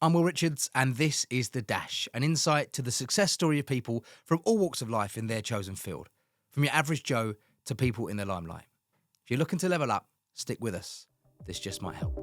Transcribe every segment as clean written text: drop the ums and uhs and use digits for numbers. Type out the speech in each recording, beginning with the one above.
I'm Will Richards, and this is The Dash, an insight to the success story of people from all walks of life in their chosen field, from your average Joe to people in the limelight. If you're looking to level up, stick with us. This just might help.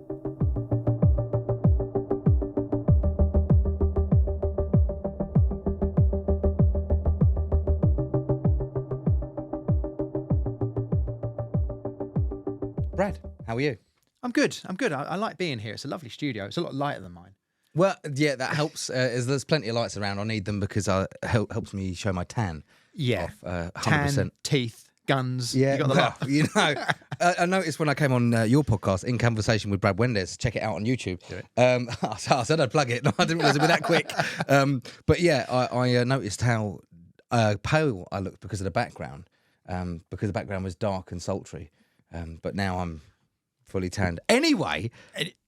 Brad, how are you? I'm good. I like being here. It's a lovely studio. It's a lot lighter than mine. Well, yeah, that helps. There's plenty of lights around. I need them because it helps me show my tan. Yeah. Off, 100%. Tan, teeth, guns. Yeah, You got the lot. you know, I noticed when I came on your podcast, In Conversation with Brad Wendes, check it out on YouTube. I said I'd plug it. No, I didn't realise it'd be that quick. But yeah, I noticed how pale I looked because of the background, because the background was dark and sultry. But now I'm fully tanned. Anyway,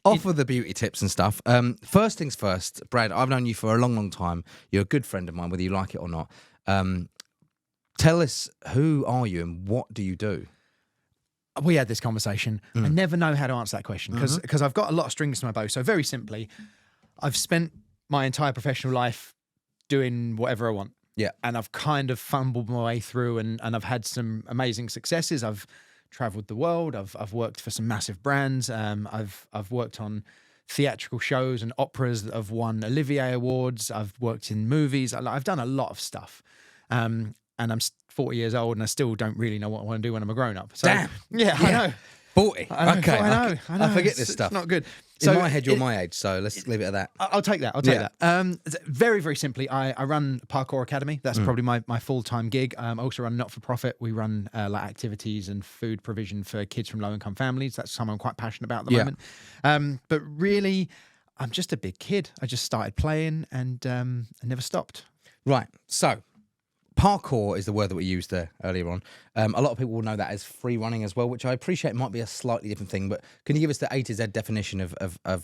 off of the beauty tips and stuff. First things first, Brad, I've known you for a long, long time. You're a good friend of mine, whether you like it or not. Tell us, who are you and what do you do? We had this conversation. I never know how to answer that question because I've got a lot of strings to my bow. So very simply, I've spent my entire professional life doing whatever I want. Yeah. And I've kind of fumbled my way through and I've had some amazing successes. I've traveled the world. I've worked for some massive brands. I've worked on theatrical shows and operas that have won Olivier Awards. I've worked in movies. I've done a lot of stuff. And I'm 40 years old and I still don't really know what I want to do when I'm a grown up. So, Damn. Yeah, I know. 40. I know. Okay. I know. I forget this stuff. It's not good. In my head, you're my age, so let's leave it at that. I'll take that. Very, very simply, I run Parkour Academy. That's probably my full-time gig. I also run not-for-profit. We run like activities and food provision for kids from low-income families. That's something I'm quite passionate about at the moment. But really, I'm just a big kid. I just started playing and I never stopped. Right. So, parkour is the word that we used there earlier on. A lot of people will know that as free running as well, which I appreciate might be a slightly different thing, but can you give us the A to Z definition of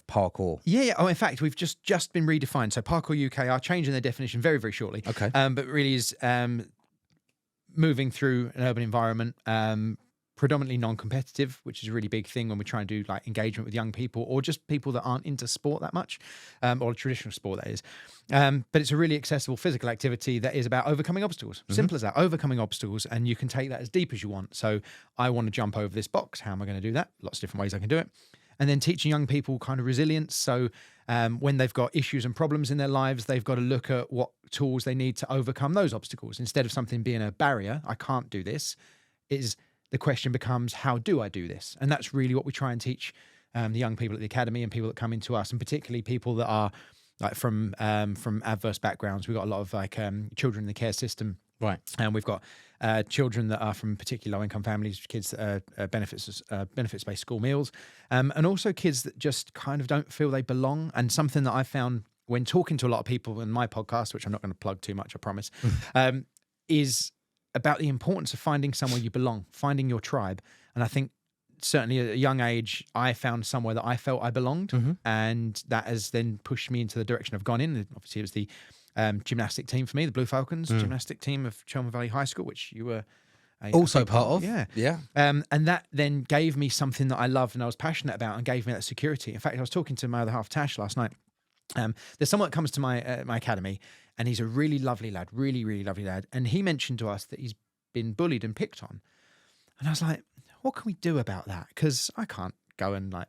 parkour? Yeah. Oh, in fact, we've just been redefined. So Parkour UK are changing their definition very, very shortly. Okay. But really is moving through an urban environment, predominantly non-competitive, which is a really big thing when we try and do like engagement with young people or just people that aren't into sport that much, or traditional sport that is. But it's a really accessible physical activity that is about overcoming obstacles. Simple as that, overcoming obstacles, and you can take that as deep as you want. So I want to jump over this box. How am I going to do that? Lots of different ways I can do it. And then teaching young people kind of resilience. So when they've got issues and problems in their lives, they've got to look at what tools they need to overcome those obstacles. Instead of something being a barrier, I can't do this, the question becomes, how do I do this? And that's really what we try and teach the young people at the academy and people that come into us, and particularly people that are like from adverse backgrounds. We've got a lot of like children in the care system. Right. And we've got children that are from particularly low-income families, kids that are benefits-based school meals, and also kids that just kind of don't feel they belong. And something that I found when talking to a lot of people in my podcast, which I'm not going to plug too much, I promise, is about the importance of finding somewhere you belong, finding your tribe. And I think certainly at a young age, I found somewhere that I felt I belonged. And that has then pushed me into the direction I've gone in. Obviously, it was the gymnastic team for me, the Blue Falcons gymnastic team of Chelmsford Valley High School, which you were also part of. Yeah. And that then gave me something that I loved and I was passionate about and gave me that security. In fact, I was talking to my other half, Tash, last night. There's someone that comes to my my academy, and he's a really lovely lad, really, really lovely lad. And he mentioned to us that he's been bullied and picked on. And I was like, what can we do about that? Because I can't go and like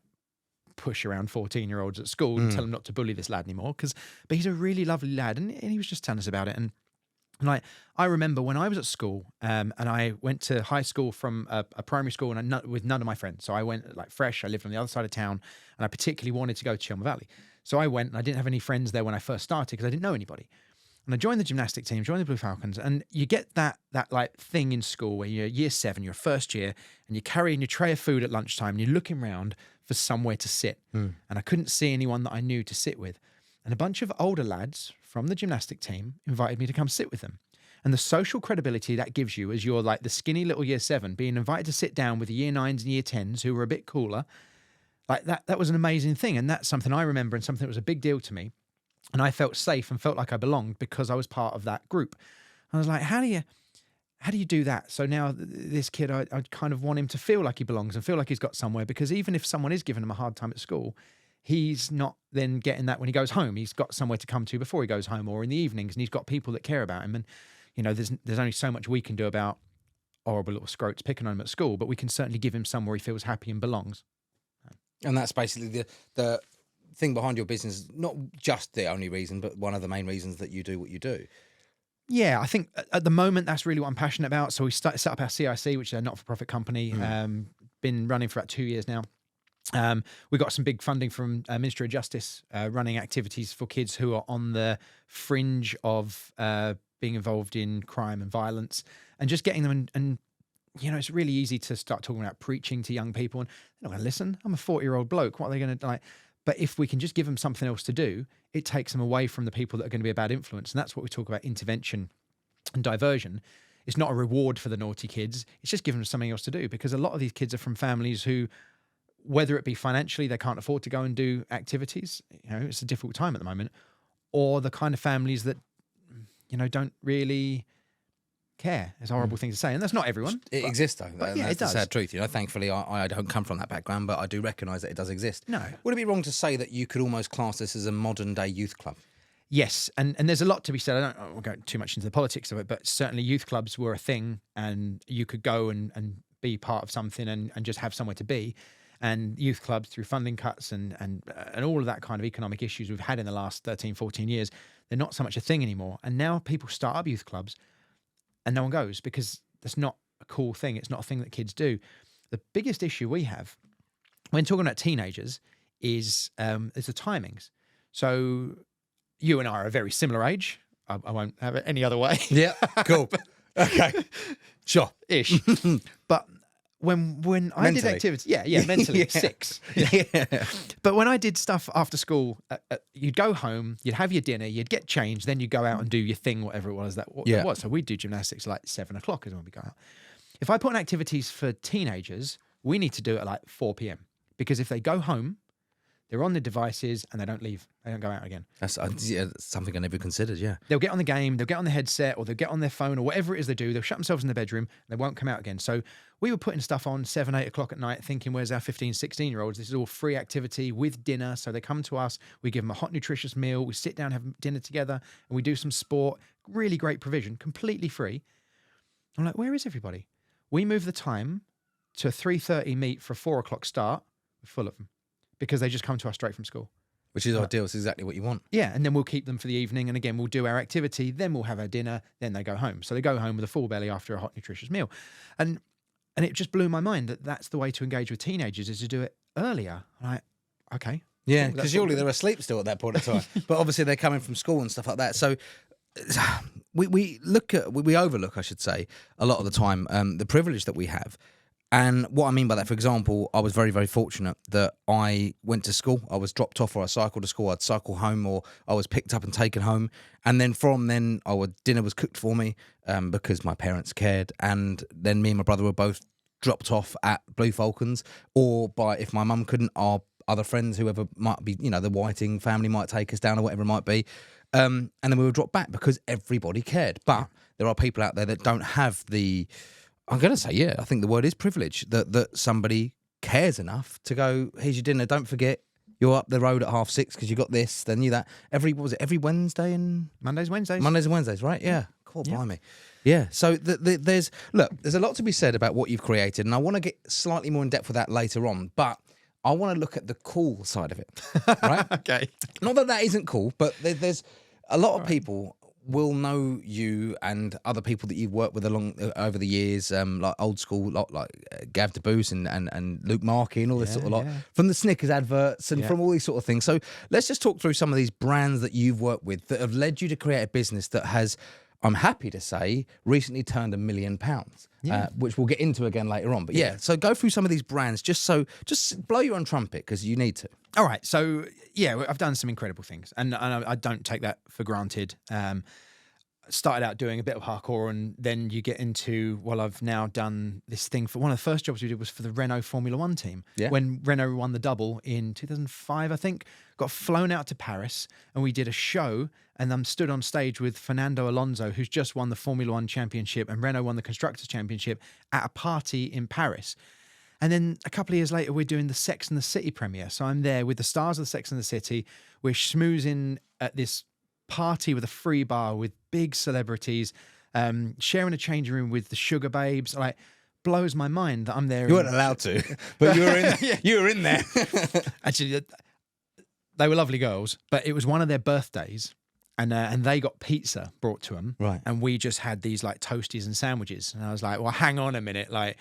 push around 14-year-olds at school and tell them not to bully this lad anymore. But he's a really lovely lad, and he was just telling us about it. And like, I remember when I was at school, and I went to high school from a primary school, and with none of my friends. So I went like fresh. I lived on the other side of town, and I particularly wanted to go to Chelmsford Valley. So I went, and I didn't have any friends there when I first started because I didn't know anybody. And I joined the gymnastic team, joined the Blue Falcons, and you get that like thing in school where you're year 7, you're first year, and you're carrying your tray of food at lunchtime, and you're looking around for somewhere to sit. And I couldn't see anyone that I knew to sit with. And a bunch of older lads from the gymnastic team invited me to come sit with them. And the social credibility that gives you as you're like the skinny little year 7, being invited to sit down with the year 9s and year 10s who were a bit cooler, like that was an amazing thing. And that's something I remember and something that was a big deal to me. And I felt safe and felt like I belonged because I was part of that group. I was like, how do you do that? So now this kid, I kind of want him to feel like he belongs and feel like he's got somewhere, because even if someone is giving him a hard time at school, he's not then getting that when he goes home. He's got somewhere to come to before he goes home, or in the evenings, and he's got people that care about him. And there's only so much we can do about horrible little scroats picking on him at school, but we can certainly give him somewhere he feels happy and belongs. And that's basically the thing behind your business, not just the only reason, but one of the main reasons that you do what you do. Yeah, I think at the moment that's really what I'm passionate about. So we set up our CIC, which is a not-for-profit company. Been running for about 2 years now. We got some big funding from Ministry of Justice, running activities for kids who are on the fringe of being involved in crime and violence, and just getting them. And it's really easy to start talking about preaching to young people, and they're not going to listen. I'm a 40-year-old bloke. What are they going to like? But if we can just give them something else to do, it takes them away from the people that are going to be a bad influence. And that's what we talk about, intervention and diversion. It's not a reward for the naughty kids. It's just giving them something else to do, because a lot of these kids are from families who, whether it be financially, they can't afford to go and do activities. It's a difficult time at the moment, or the kind of families that, don't really care. It's a horrible thing to say, and that's not everyone. It exists, though. But That's it does. the sad truth. Thankfully, I don't come from that background, but I do recognise that it does exist. No. Would it be wrong to say that you could almost class this as a modern-day youth club? Yes, and there's a lot to be said. I won't go too much into the politics of it, but certainly youth clubs were a thing, and you could go and be part of something and just have somewhere to be. And youth clubs, through funding cuts and all of that kind of economic issues we've had in the last 13, 14 years, they're not so much a thing anymore. And now people start up youth clubs and no one goes, because that's not a cool thing. It's not a thing that kids do. The biggest issue we have when talking about teenagers is the timings. So you and I are a very similar age. I won't have it any other way. Yeah, cool. Okay, sure. Ish. But when I did activities, mentally, Yeah. 6. Yeah. But when I did stuff after school, you'd go home, you'd have your dinner, you'd get changed, then you'd go out and do your thing, whatever it was that was. So we'd do gymnastics like 7 o'clock is when we go out. If I put on activities for teenagers, we need to do it at like 4 p.m. because if they go home, they're on their devices and they don't leave. They don't go out again. That's something I never considered, yeah. They'll get on the game, they'll get on the headset, or they'll get on their phone, or whatever it is they do. They'll shut themselves in the bedroom and they won't come out again. So we were putting stuff on 7, 8 o'clock at night thinking, where's our 15, 16-year-olds? This is all free activity with dinner. So they come to us, we give them a hot, nutritious meal, we sit down, have dinner together, and we do some sport. Really great provision, completely free. I'm like, where is everybody? We move the time to 3:30 meet for a 4 o'clock start. We're full of them because they just come to us straight from school. Which is ideal. It's exactly what you want. Yeah, and then we'll keep them for the evening. And again, we'll do our activity. Then we'll have our dinner. Then they go home. So they go home with a full belly after a hot, nutritious meal. And it just blew my mind that that's the way to engage with teenagers, is to do it earlier. Like, okay. Yeah, because surely they're asleep still at that point of time. But obviously they're coming from school and stuff like that. So we overlook, I should say, a lot of the time, the privilege that we have. And what I mean by that, for example, I was very, very fortunate that I went to school. I was dropped off, or I cycled to school. I'd cycle home, or I was picked up and taken home. And then from then, dinner was cooked for me because my parents cared. And then me and my brother were both dropped off at Blue Falcons, or if my mum couldn't, our other friends, whoever might be, the Whiting family might take us down or whatever it might be. And then we were dropped back because everybody cared. But there are people out there that don't have the... I'm going to say, I think the word is privilege, that somebody cares enough to go, here's your dinner, don't forget, you're up the road at 6:30 because you got this, then you that. Every Wednesday and... Mondays and Wednesdays, right? Yeah. Cool, blimey. Yeah, so there's a lot to be said about what you've created, and I want to get slightly more in depth with that later on, but I want to look at the cool side of it, right? Okay. Not that isn't cool, but there's a lot of people... will know you and other people that you've worked with over the years, like old school, like Gav DeBoos and Luke Markey and all this sort of lot, from the Snickers adverts and from all these sort of things. So let's just talk through some of these brands that you've worked with that have led you to create a business that has, I'm happy to say, recently turned £1 million, which we'll get into again later on. But so go through some of these brands, just blow your own trumpet, because you need to. All right, so I've done some incredible things, and I don't take that for granted. Started out doing a bit of parkour, and then you get into, I've now done this thing. For one of the first jobs we did was for the Renault Formula One team. Yeah. When Renault won the double in 2005, I think, got flown out to Paris, and we did a show, and I'm stood on stage with Fernando Alonso, who's just won the Formula One championship, and Renault won the Constructors' Championship at a party in Paris. And then a couple of years later, we're doing the Sex and the City premiere. So I'm there with the stars of the Sex and the City. We're schmoozing at this party with a free bar with big celebrities, sharing a changing room with the Sugar Babes. Like, blows my mind that I'm there. You weren't allowed to, but you were in. Yeah. You were in there. Actually, they were lovely girls, but it was one of their birthdays, and they got pizza brought to them, Right. And we just had these like toasties and sandwiches, and I was like, well, hang on a minute, like.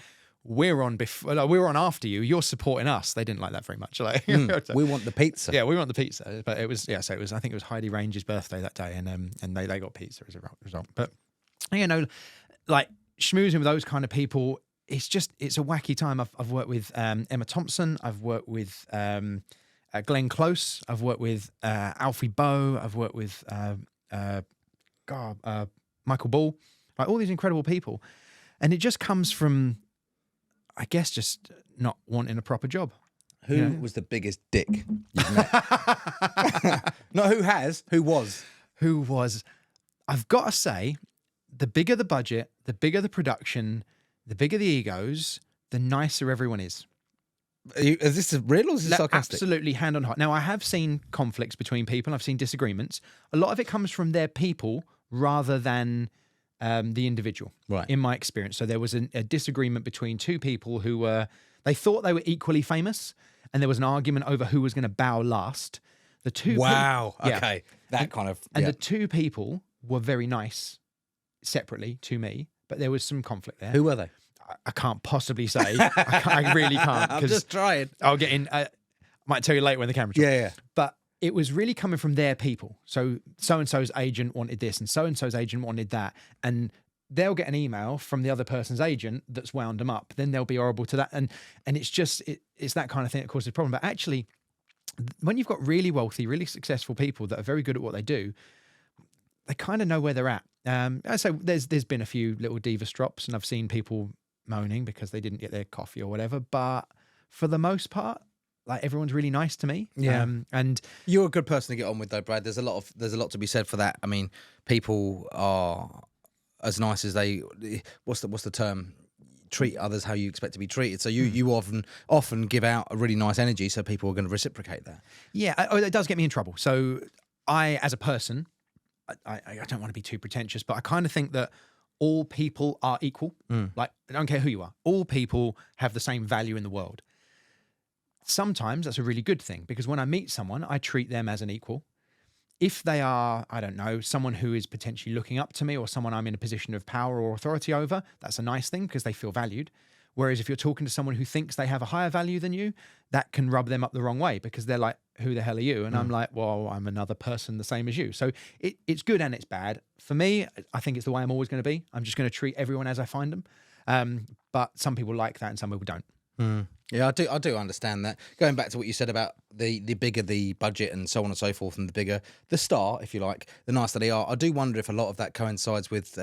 We're on before, like, we're on after you. You're supporting us. They didn't like that very much. Like, we want the pizza. yeah, we want the pizza. But it was, yeah. So it was. I think it was Heidi Range's birthday that day, and they got pizza as a result. But you know, like schmoozing with those kind of people, it's a wacky time. I've worked with Emma Thompson. I've worked with Glenn Close. I've worked with Alfie Bowe. I've worked with Michael Ball. Like all these incredible people, and it just comes from, I guess, just not wanting a proper job. Who was the biggest dick you've met? Not who has, who was. Who was? I've got to say, the bigger the budget, the bigger the production, the bigger the egos, the nicer everyone is. Is this real or is this sarcastic? Absolutely, hand on heart. Now, I have seen conflicts between people. I've seen disagreements. A lot of it comes from their people rather than the individual, right? In my experience. So there was a disagreement between two people who they thought they were equally famous, and there was an argument over who was going to bow last. The two. Wow. Yeah. Okay. That kind of. And yeah. the two people were very nice separately to me, but there was some conflict there. Who were they? I can't possibly say. I really can't. I'm just trying. I'll get in. I might tell you later when the camera's on. Yeah. But it was really coming from their people. So and so's agent wanted this, and so's agent wanted that, and they'll get an email from the other person's agent that's wound them up. Then they'll be horrible to that, and it's just it's that kind of thing that causes a problem. But actually, when you've got really wealthy, really successful people that are very good at what they do, they kind of know where they're at. So there's been a few little Divas drops, and I've seen people moaning because they didn't get their coffee or whatever. But for the most part, like, everyone's really nice to me. Yeah. And you're a good person to get on with, though, Brad. There's a lot to be said for that. I mean, people are as nice as they. What's the term? Treat others how you expect to be treated. So you often give out a really nice energy, so people are going to reciprocate that. Yeah, it does get me in trouble. So I, as a person, I don't want to be too pretentious, but I kind of think that all people are equal. Like, I don't care who you are. All people have the same value in the world. Sometimes that's a really good thing, because when I meet someone, I treat them as an equal. If they are, I don't know, someone who is potentially looking up to me, or someone I'm in a position of power or authority over, that's a nice thing because they feel valued. Whereas if you're talking to someone who thinks they have a higher value than you, that can rub them up the wrong way, because they're like, who the hell are you? And I'm like, well, I'm another person the same as you. So it's good and it's bad. For me, I think it's the way I'm always going to be. I'm just going to treat everyone as I find them. But some people like that and some people don't. Yeah, I do understand that. Going back to what you said about the bigger the budget and so on and so forth, and the bigger the star, if you like, the nicer they are. I do wonder if a lot of that coincides with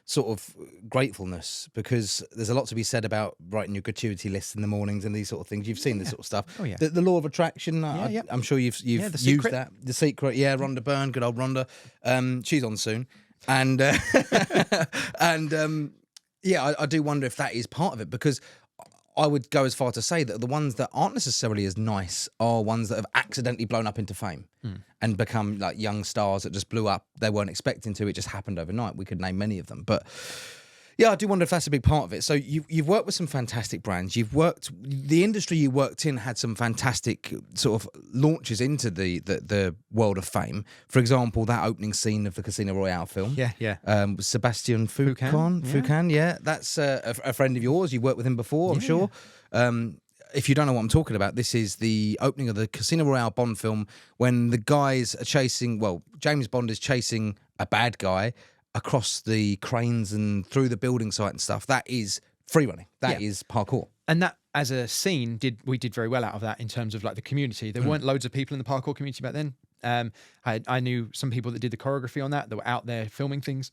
sort of gratefulness, because there's a lot to be said about writing your gratuity lists in the mornings and these sort of things. You've seen this sort of stuff. Oh, yeah. The law of attraction. I'm sure you've The used Secret. that. The Secret. Yeah, Rhonda Byrne, good old Rhonda. She's on soon, and yeah, I do wonder if that is part of it, because I would go as far to say that the ones that aren't necessarily as nice are ones that have accidentally blown up into fame and become like young stars that just blew up. They weren't expecting to. It just happened overnight. We could name many of them. But yeah, I do wonder if that's a big part of it. So you've worked with some fantastic brands. The industry you worked in had some fantastic sort of launches into the world of fame. For example, that opening scene of the Casino Royale film. Yeah. Sebastian Foucan. Yeah. That's a friend of yours. You worked with him before, I'm sure. If you don't know what I'm talking about, this is the opening of the Casino Royale Bond film, when the guys are chasing, well, James Bond is chasing a bad guy across the cranes and through the building site and stuff. That is free running. That is parkour. And that, as a scene, we did very well out of that in terms of like the community. There weren't loads of people in the parkour community back then. I knew some people that did the choreography on that were out there filming things.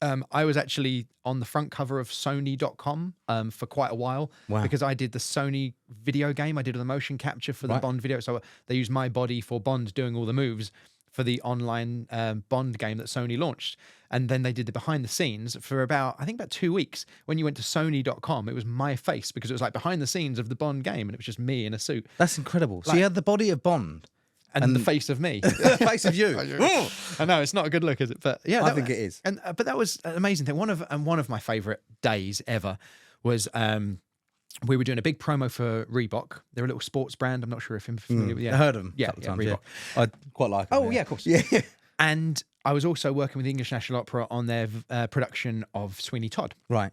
I was actually on the front cover of Sony.com for quite a while. Wow. Because I did the Sony video game. I did the motion capture for the Bond video. So they used my body for Bond doing all the moves for the online Bond game that Sony launched. And then they did the behind the scenes for about 2 weeks. When you went to Sony.com, it was my face, because it was like behind the scenes of the Bond game, and it was just me in a suit. That's incredible. So Like- you had the body of Bond. And the face of me. The face of you. I know it's not a good look, is it? But yeah, I think it is. And but that was an amazing thing. One of my favorite days ever was we were doing a big promo for Reebok. They're a little sports brand. I'm not sure if you're familiar with. I heard them. Yeah, a couple of Reebok. times, yeah. I quite like them. Oh yeah, of course. Yeah. And I was also working with the English National Opera on their production of Sweeney Todd Right.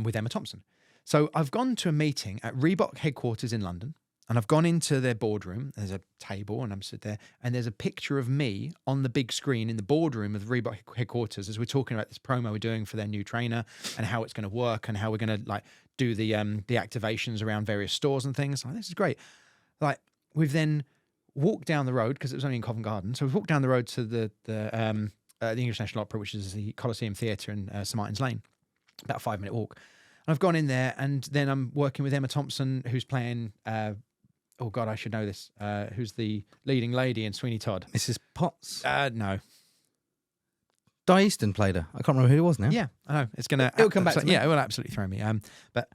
with Emma Thompson. So I've gone to a meeting at Reebok headquarters in London. And I've gone into their boardroom. There's a table, and I'm sitting there, and there's a picture of me on the big screen in the boardroom of the Reebok headquarters as we're talking about this promo we're doing for their new trainer and how it's going to work and how we're going to like do the activations around various stores and things. Like, this is great. Like, we've then walked down the road, because it was only in Covent Garden. So we've walked down the road to the English National Opera, which is the Coliseum Theatre in St Martin's Lane, about a 5-minute walk. And I've gone in there, and then I'm working with Emma Thompson, who's playing. Oh God, I should know this. Who's the leading lady in Sweeney Todd? Mrs. Potts. No. Di Easton played her. I can't remember who it was now. Yeah, I know. It's gonna. It'll come back to me. Yeah, it will absolutely throw me. But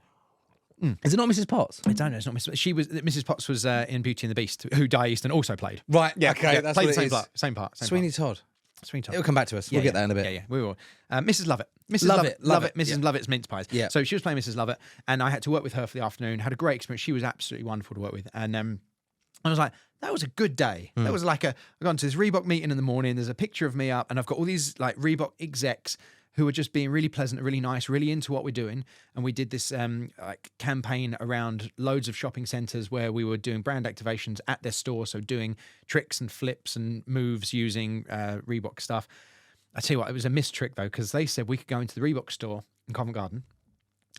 Is it not Mrs. Potts? I don't know. It's not Mrs. She was. Mrs. Potts was in Beauty and the Beast, who Di Easton also played. Right. Yeah. Okay. That's played what the it is. same part. Sweeney Todd. Sweeney Todd. It'll come back to us. We'll get that in a bit. Yeah, we will. Mrs. Lovett. Mrs. Lovett, Lovett. Mrs. yeah. Lovett's mince pies. Yeah. So she was playing Mrs. Lovett, and I had to work with her for the afternoon. Had a great experience. She was absolutely wonderful to work with, and I was like, that was a good day. That was like I gone to this Reebok meeting in the morning. There's a picture of me up, and I've got all these like Reebok execs who were just being really pleasant, really nice, really into what we're doing. And we did this like campaign around loads of shopping centres where we were doing brand activations at their store. So doing tricks and flips and moves using Reebok stuff. I tell you what, it was a missed trick though, because they said we could go into the Reebok store in Covent Garden,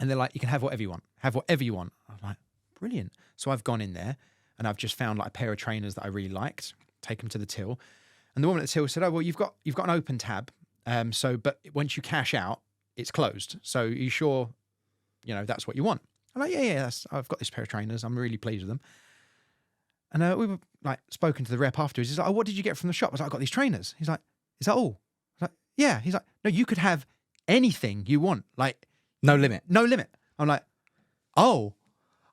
and they're like, you can have whatever you want. Have whatever you want. I'm like, brilliant. So I've gone in there, and I've just found like a pair of trainers that I really liked, take them to the till. And the woman at the till said, oh, well, you've got an open tab. But once you cash out, it's closed. So are you sure, that's what you want? I'm like, yeah, I've got this pair of trainers. I'm really pleased with them. And we were like spoken to the rep afterwards. He's like, oh, what did you get from the shop? I was like, I got these trainers. He's like, is that all? I was like, yeah. He's like, no, you could have anything you want. Like, No limit. no limit. I'm like, oh,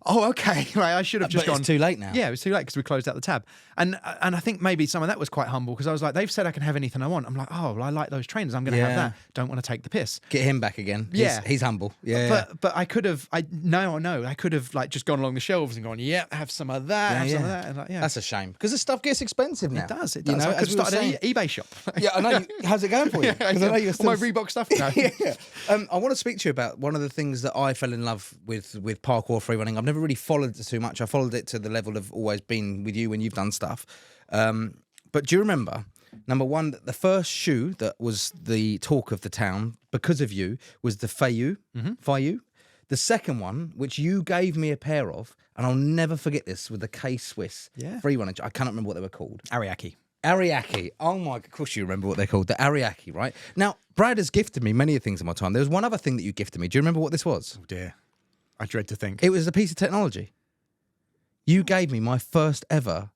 okay. Right, I should have just But gone. it's too late now. Yeah, it was too late because we closed out the tab. And I think maybe some of that was quite humble, because I was like, they've said I can have anything I want. I'm like, oh, well, I like those trainers. I'm going to have Yeah. that. Don't want to take the piss. Get him back again. Yeah. He's humble. Yeah. But I could have, I could have like just gone along the shelves and gone, yeah, have some of that, have some of that. And like, yeah. That's a shame, because the stuff gets expensive now. It does. You know, I could have as we were started an saying. eBay shop. Yeah, I know. How's it going for you? 'Cause I know you're All my still- Reebok stuff. No. Yeah. I want to speak to you about one of the things that I fell in love with parkour free running. I've never really followed it too much. I followed it to the level of always been with you when you've done stuff. But do you remember, number one, the first shoe that was the talk of the town because of you was the Fayu? Fayu. The second one, which you gave me a pair of, and I'll never forget this, with the K-Swiss free running. I cannot remember what they were called. Ariake. Ariake. Oh my, of course you remember what they're called. The Ariake, right? Now, Brad has gifted me many things in my time. There was one other thing that you gifted me. Do you remember what this was? Oh dear. I dread to think. It was a piece of technology. You gave me my first ever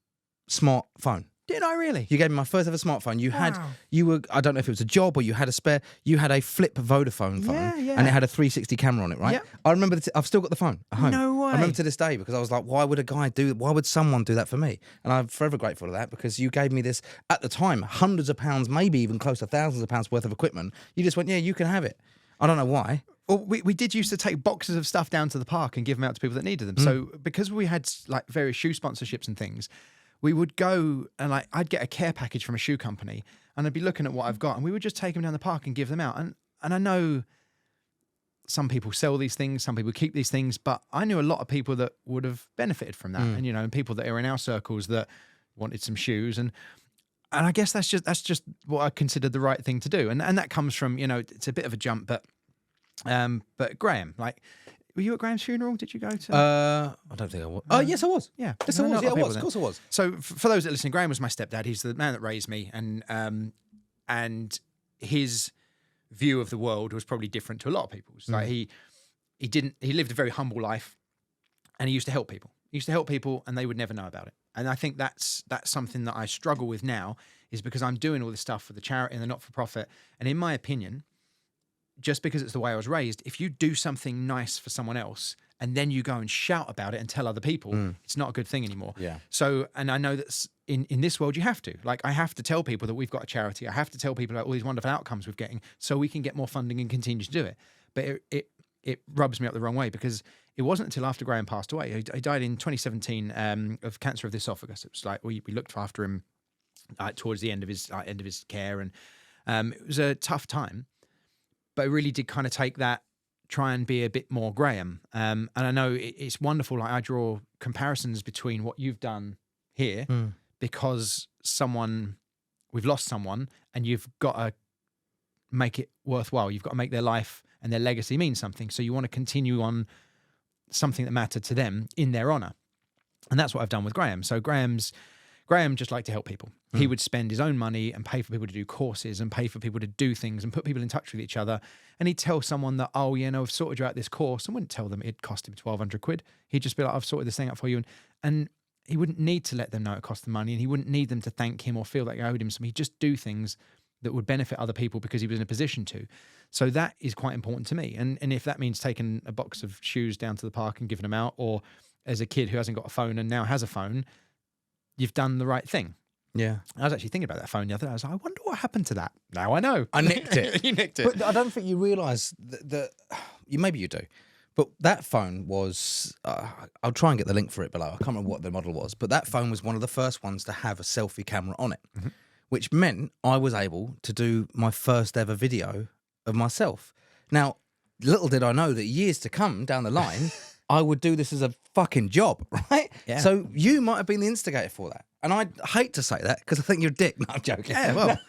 smartphone. Did I really? You gave me my first ever smartphone. Wow. I don't know if it was a job or you had a spare, you had a flip Vodafone phone Yeah. and it had a 360 camera on it, right? Yep. I remember, I've still got the phone at home. No way. I remember to this day, because I was like, why would someone do that for me? And I'm forever grateful for that, because you gave me this, at the time, hundreds of pounds, maybe even close to thousands of pounds worth of equipment. You just went, yeah, you can have it. I don't know why. Well, we did used to take boxes of stuff down to the park and give them out to people that needed them. So because we had like various shoe sponsorships and things, we would go and like I'd get a care package from a shoe company, and I'd be looking at what I've got, and we would just take them down the park and give them out. And I know some people sell these things, some people keep these things, but I knew a lot of people that would have benefited from that, and people that are in our circles that wanted some shoes, and I guess that's just what I considered the right thing to do, and that comes from it's a bit of a jump, but Graham, like, were you at Graham's funeral? Did you go to? I don't think I was. Oh, yes, I was. Yeah, Yes, I know a was. lot Yeah, I of people was. Of course I was. So for those that listen, Graham was my stepdad. He's the man that raised me, and his view of the world was probably different to a lot of people's. Like he lived a very humble life, and he used to help people. He used to help people, and they would never know about it. And I think that's something that I struggle with now, is because I'm doing all this stuff for the charity and the not-for-profit. And in my opinion, just because it's the way I was raised, if you do something nice for someone else and then you go and shout about it and tell other people, it's not a good thing anymore. Yeah. So, and I know that in this world, you have to. Like, I have to tell people that we've got a charity. I have to tell people about all these wonderful outcomes we're getting so we can get more funding and continue to do it. But it rubs me up the wrong way, because it wasn't until after Graham passed away. He died in 2017 of cancer of the esophagus. It was like we looked after him towards the end of his care, and it was a tough time. But I really did kind of take that, try and be a bit more Graham. And I know it's wonderful. Like, I draw comparisons between what you've done here, because we've lost someone, and you've got to make it worthwhile. You've got to make their life and their legacy mean something. So you want to continue on something that mattered to them in their honor. And that's what I've done with Graham. So Graham just liked to help people. He would spend his own money and pay for people to do courses and pay for people to do things and put people in touch with each other. And he'd tell someone that, oh, yeah, no, I've sorted you out this course. And wouldn't tell them it cost him 1,200 quid. He'd just be like, I've sorted this thing out for you. And he wouldn't need to let them know it cost them money, and he wouldn't need them to thank him or feel like I owed him something. He'd just do things that would benefit other people because he was in a position to. So that is quite important to me. And if that means taking a box of shoes down to the park and giving them out, or as a kid who hasn't got a phone and now has a phone, you've done the right thing. Yeah. I was actually thinking about that phone the other day. I was like, I wonder what happened to that. Now I know. I nicked it. You nicked it. But I don't think you realise that maybe you do. But that phone was, I'll try and get the link for it below. I can't remember what the model was, but that phone was one of the first ones to have a selfie camera on it, which meant I was able to do my first ever video of myself. Now, little did I know that years to come down the line, I would do this as a fucking job, right? Yeah. So you might have been the instigator for that. And I hate to say that because I think you're a dick. No, I'm joking. Yeah, well.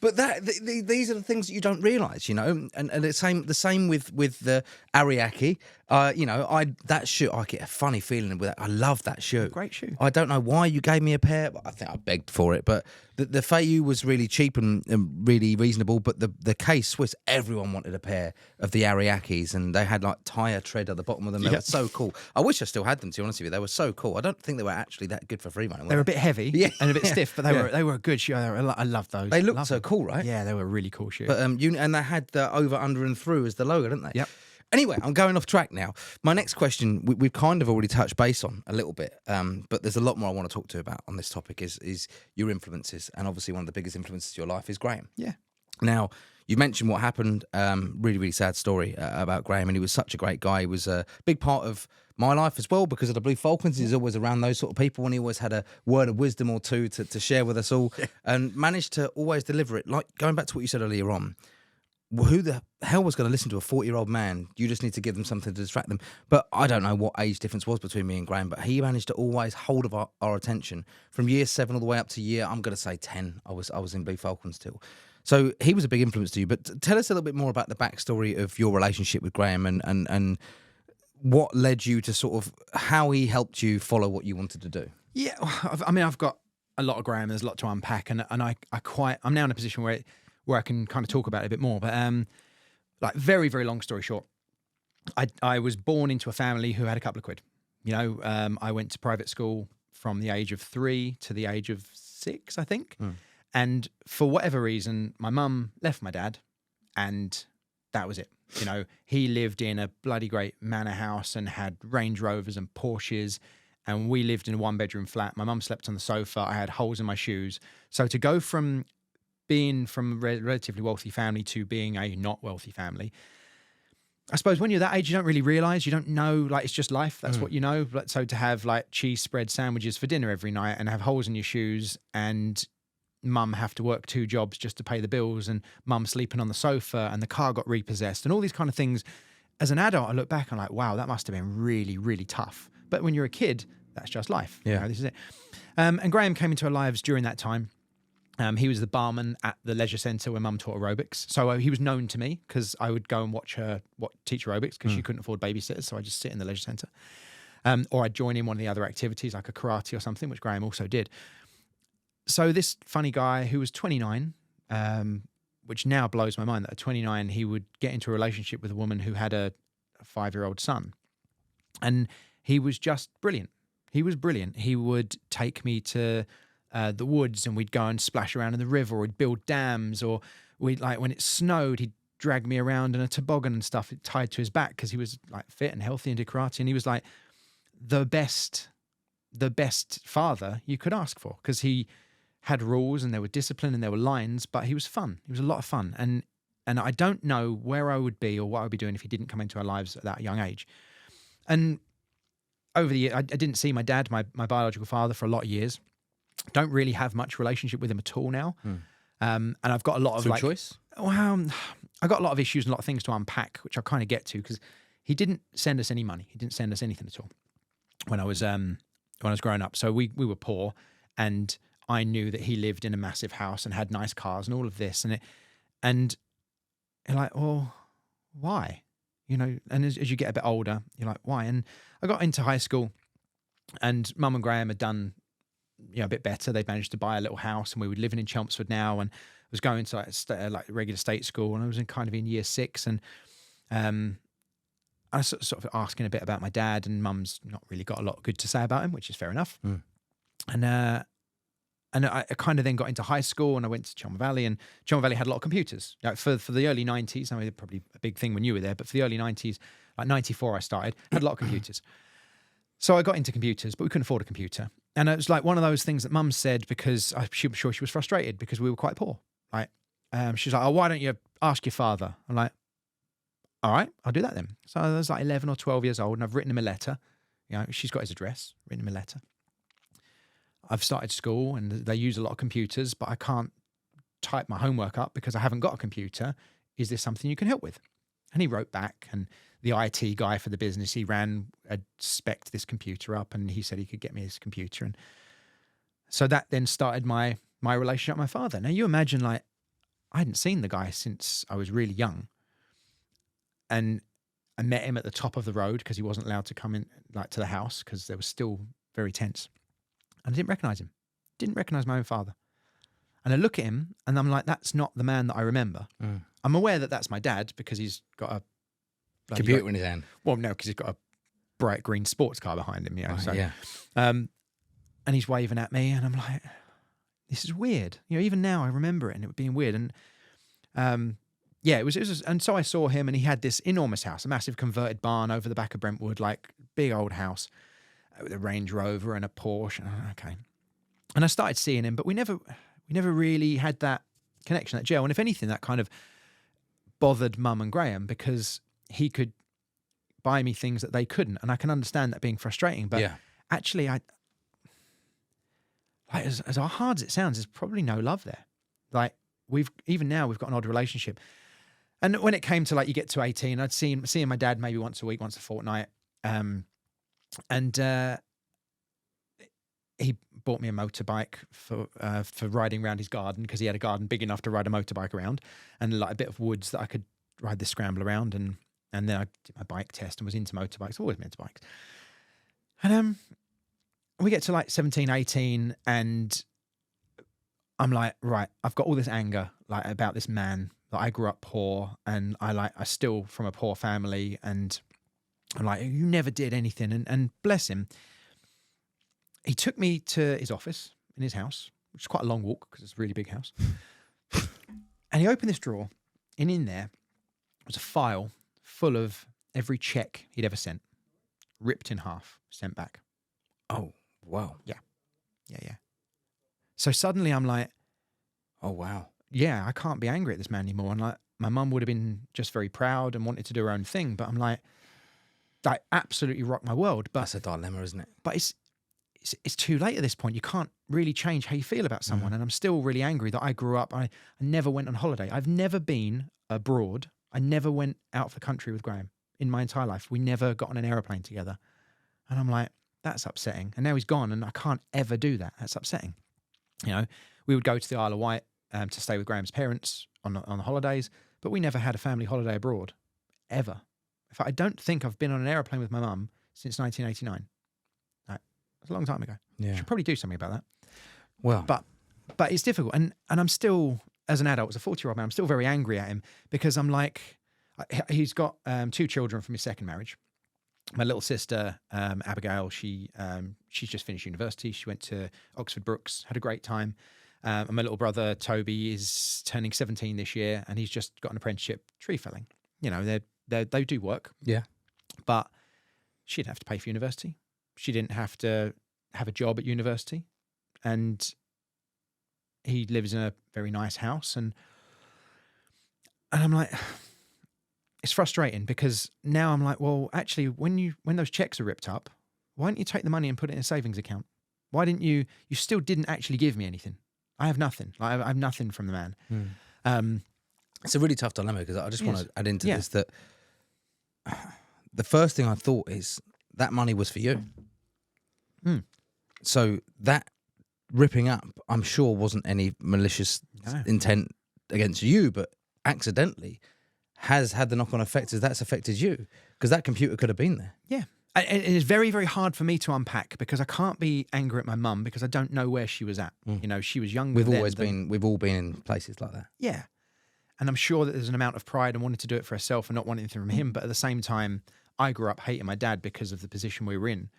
But these are the things that you don't realise, you know. And the same with the Ariake. That shoe, I get a funny feeling with that. I love that shoe. Great shoe. I don't know why you gave me a pair. I think I begged for it. But the Feiyu was really cheap and really reasonable. But the K Swiss, everyone wanted a pair of the Ariakes, and they had like tire tread at the bottom of them. They were so cool. I wish I still had them, to be honest with you. They were so cool. I don't think they were actually that good for free money. They were a bit heavy and a bit stiff, but they were a good shoe. I loved those. They looked so cool, right? Yeah, they were a really cool shoe. But and they had the over, under, and through as the logo, didn't they? Yep. Anyway, I'm going off track now. My next question, we've kind of already touched base on a little bit, but there's a lot more I want to talk to you about on this topic. Is your influences, and obviously one of the biggest influences of your life is Graham. Yeah. Now, you mentioned what happened. Really, really sad story about Graham, and he was such a great guy. He was a big part of my life as well because of the Blue Falcons. He's always around those sort of people, and he always had a word of wisdom or two to share with us all, and managed to always deliver it. Like going back to what you said earlier on, who the hell was going to listen to a 40-year-old man? You just need to give them something to distract them. But I don't know what age difference was between me and Graham, but he managed to always hold of our attention from year 7 all the way up to year, I'm going to say 10. I was in Blue Falcons still. So he was a big influence to you. But tell us a little bit more about the backstory of your relationship with Graham and what led you to sort of how he helped you follow what you wanted to do. Yeah, I mean, I've got a lot of Graham. There's a lot to unpack, and I'm now in a position where I can kind of talk about it a bit more. But like very, very long story short, I was born into a family who had a couple of quid. You know, I went to private school from the age of 3 to the age of 6, I think. And for whatever reason, my mum left my dad, and that was it. You know, he lived in a bloody great manor house and had Range Rovers and Porsches, and we lived in a 1-bedroom flat. My mum slept on the sofa. I had holes in my shoes. So to go from being from a relatively wealthy family to being a not wealthy family, I suppose when you're that age, you don't really realise, you don't know, like it's just life. That's what you know. But so to have like cheese spread sandwiches for dinner every night and have holes in your shoes, and mum have to work 2 jobs just to pay the bills, and mum sleeping on the sofa, and the car got repossessed, and all these kind of things. As an adult, I look back and I'm like, wow, that must have been really, really tough. But when you're a kid, that's just life. Yeah. You know, this is it. And Graham came into our lives during that time. He was the barman at the leisure centre where mum taught aerobics. So he was known to me because I would go and watch her teach aerobics because she couldn't afford babysitters. So I just sit in the leisure centre. Or I'd join in one of the other activities like a karate or something, which Graham also did. So this funny guy who was 29, which now blows my mind that at 29, he would get into a relationship with a woman who had a 5-year-old son. And he was just brilliant. He was brilliant. He would take me to the woods and we'd go and splash around in the river, or we'd build dams, or we'd like when it snowed, he'd drag me around in a toboggan and stuff tied to his back because he was like fit and healthy and did karate. And he was like the best father you could ask for, because he had rules and there were discipline and there were lines, but he was fun. He was a lot of fun. And I don't know where I would be or what I would be doing if he didn't come into our lives at that young age. And over the year, I didn't see my dad, my biological father, for a lot of years. Don't really have much relationship with him at all now. And I've got a lot of Through choice? Well, I got a lot of issues and a lot of things to unpack, which I'll kind of get to, because he didn't send us any money. He didn't send us anything at all when I was growing up. So we were poor, and I knew that he lived in a massive house and had nice cars and all of this. And you're like, well, why? You know, and as you get a bit older, you're like, why? And I got into high school, and Mum and Graham had done, a bit better. They'd managed to buy a little house, and we were living in Chelmsford now, and I was going to like regular state school, and I was in year 6, and I was sort of asking a bit about my dad, and Mum's not really got a lot good to say about him, which is fair enough. And I kind of then got into high school, and I went to Chelmsford Valley, and Chelmsford Valley had a lot of computers. Like for the early 90s, I mean, probably a big thing when you were there, but for the early 90s, like 94 I started, had a lot of computers. So I got into computers, but we couldn't afford a computer. And it was like one of those things that Mum said, because I'm sure she was frustrated because we were quite poor. Like, she's like, oh, why don't you ask your father? I'm like, all right, I'll do that then. So I was like 11 or 12 years old, and I've written him a letter. She's got his address, written him a letter. I've started school, and they use a lot of computers, but I can't type my homework up because I haven't got a computer. Is this something you can help with? And he wrote back, and the IT guy for the business he ran had spec'd this computer up, and he said he could get me his computer. And so that then started my relationship with my father. Now you imagine, like, I hadn't seen the guy since I was really young, and I met him at the top of the road because he wasn't allowed to come in like to the house because they were still very tense. And I didn't recognize him. Didn't recognize my own father. And I look at him, and I'm like, that's not the man that I remember. I'm aware that that's my dad because he's got a Computer in his hand. Well, no, because he's got a bright green sports car behind him. Right, so, yeah. And he's waving at me, and I'm like, this is weird. Even now I remember it, and it being weird. And it was. And so I saw him, and he had this enormous house, a massive converted barn over the back of Brentwood, like big old house with a Range Rover and a Porsche. And okay. And I started seeing him, but we never really had that connection, that gel. And if anything, that kind of bothered Mum and Graham, because he could buy me things that they couldn't. And I can understand that being frustrating. But actually, as hard as it sounds, there's probably no love there. Like, even now we've got an odd relationship. And when it came to, like, you get to 18, I'd seeing my dad maybe once a week, once a fortnight. And he bought me a motorbike for riding around his garden, because he had a garden big enough to ride a motorbike around, and like a bit of woods that I could ride the scramble around. And then I did my bike test and was into motorbikes. I've always been into bikes. And we get to like 17, 18, and I'm like, right, I've got all this anger like about this man that I grew up poor, and I still from a poor family, and I'm like, you never did anything. And bless him, he took me to his office in his house, which is quite a long walk because it's a really big house. And he opened this drawer, and in there was a file full of every check he'd ever sent, ripped in half, sent back. Oh, wow. Yeah. So suddenly I'm like, oh, wow. Yeah, I can't be angry at this man anymore. And like, my mum would have been just very proud and wanted to do her own thing. But I'm like, that absolutely rocked my world. But that's a dilemma, isn't it? But it's too late at this point. You can't really change how you feel about someone. And I'm still really angry that I grew up. I never went on holiday. I've never been abroad. I never went out of the country with Graham in my entire life. We never got on an aeroplane together. And I'm like, that's upsetting. And now he's gone, and I can't ever do that. That's upsetting. We would go to the Isle of Wight to stay with Graham's parents on the holidays, but we never had a family holiday abroad, ever. In fact, I don't think I've been on an aeroplane with my mum since 1989. That's a long time ago. Yeah. Should probably do something about that. Well, but it's difficult, and I'm still, as an adult, as a 40-year-old man, I'm still very angry at him, because I'm like, he's got 2 children from his second marriage, My little sister, Abigail, she's just finished university. She went to Oxford Brookes, had a great time. And my little brother, Toby, is turning 17 this year, and he's just got an apprenticeship tree felling. You know, they do work. Yeah. But she didn't have to pay for university. She didn't have to have a job at university. And he lives in a very nice house. And I'm like, it's frustrating because now I'm like, well, actually, when those checks are ripped up, why don't you take the money and put it in a savings account? Why didn't you still didn't actually give me anything. I have nothing. Like, I have nothing from the man. It's a really tough dilemma because I just want to add into Yeah. this that the first thing I thought is that money was for you. So that ripping up, I'm sure, wasn't any malicious intent against you, but accidentally has had the knock-on effect as that's affected you because that computer could have been there. Yeah. And it is very, very hard for me to unpack because I can't be angry at my mum because I don't know where she was at. You know, she was younger. We've all been in places like that. Yeah. And I'm sure that there's an amount of pride and wanting to do it for herself and not wanting anything from him. But at the same time, I grew up hating my dad because of the position we were in.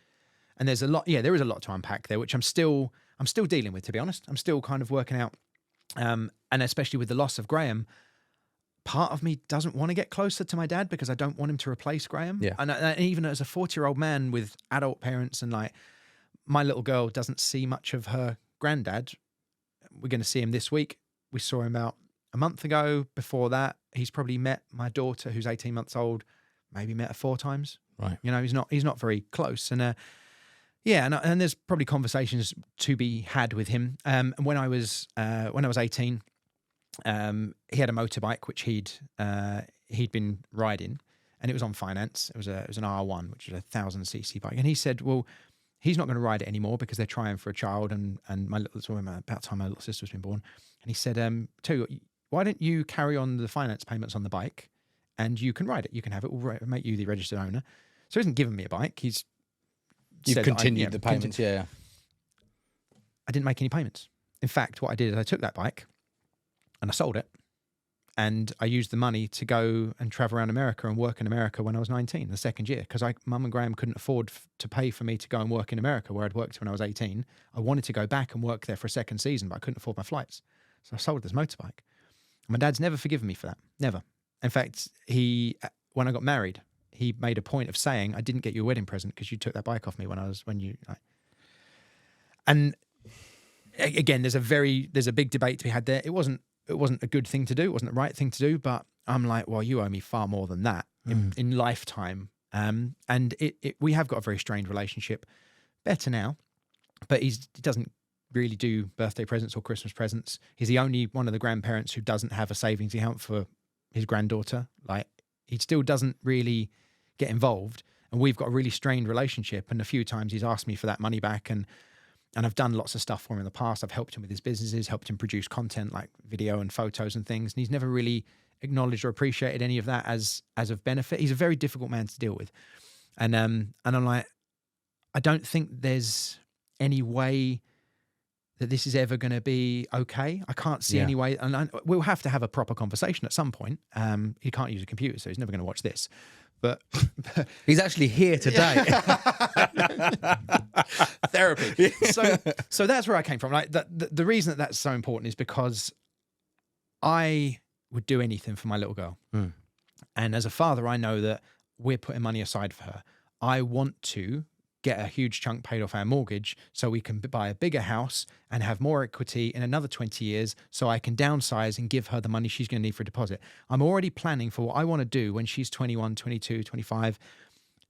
And there is a lot to unpack there, which I'm still dealing with, to be honest. I'm still kind of working out. And especially with the loss of Graham, part of me doesn't want to get closer to my dad because I don't want him to replace Graham. Yeah. And even as a 40-year-old man with adult parents and like my little girl doesn't see much of her granddad. We're going to see him this week. We saw him about a month ago. Before that, he's probably met my daughter, who's 18 months old, maybe met her 4 times. Right. You know, he's not very close. And and there's probably conversations to be had with him. And when I was 18, he had a motorbike which he'd been riding, and it was on finance. It was an R1, which is a 1,000cc bike. And he said, well, he's not going to ride it anymore because they're trying for a child. And about time my little sister's been born. And he said, tell you what, why don't you carry on the finance payments on the bike, and you can ride it. You can have it. We'll make you the registered owner. So he hasn't given me a bike. You've continued the payments, yeah. I didn't make any payments. In fact, what I did is I took that bike and I sold it, and I used the money to go and travel around America and work in America when I was 19, the second year, because Mum and Graham couldn't afford to pay for me to go and work in America where I'd worked when I was 18. I wanted to go back and work there for a second season, but I couldn't afford my flights. So I sold this motorbike. And my dad's never forgiven me for that. Never. In fact, when I got married, he made a point of saying, I didn't get you a wedding present because you took that bike off me and again, there's a big debate to be had there. It wasn't a good thing to do. It wasn't the right thing to do, but I'm like, well, you owe me far more than that in lifetime. And we have got a very strained relationship. Better now, but he doesn't really do birthday presents or Christmas presents. He's the only one of the grandparents who doesn't have a savings account for his granddaughter. Like, he still doesn't really get involved, and we've got a really strained relationship. And a few times he's asked me for that money back, and I've done lots of stuff for him in the past. I've helped him with his businesses, helped him produce content like video and photos and things. And he's never really acknowledged or appreciated any of that as of benefit. He's a very difficult man to deal with. And I'm like, I don't think there's any way that this is ever going to be okay. I can't see any way. And we'll have to have a proper conversation at some point. He can't use a computer, so he's never going to watch this. But he's actually here today. Therapy. So that's where I came from. Like the reason that that's so important is because I would do anything for my little girl. And as a father, I know that we're putting money aside for her. I want to get a huge chunk paid off our mortgage so we can buy a bigger house and have more equity in another 20 years so I can downsize and give her the money she's going to need for a deposit. I'm already planning for what I want to do when she's 21, 22, 25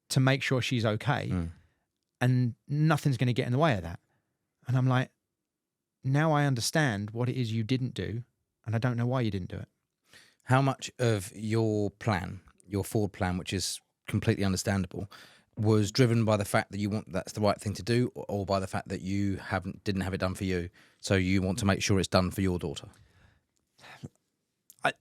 to make sure she's okay. And nothing's going to get in the way of that. And I'm like, now I understand what it is you didn't do, and I don't know why you didn't do it. How much of your plan, your forward plan, which is completely understandable, was driven by the fact that that's the right thing to do, or by the fact that you didn't have it done for you, so you want to make sure it's done for your daughter?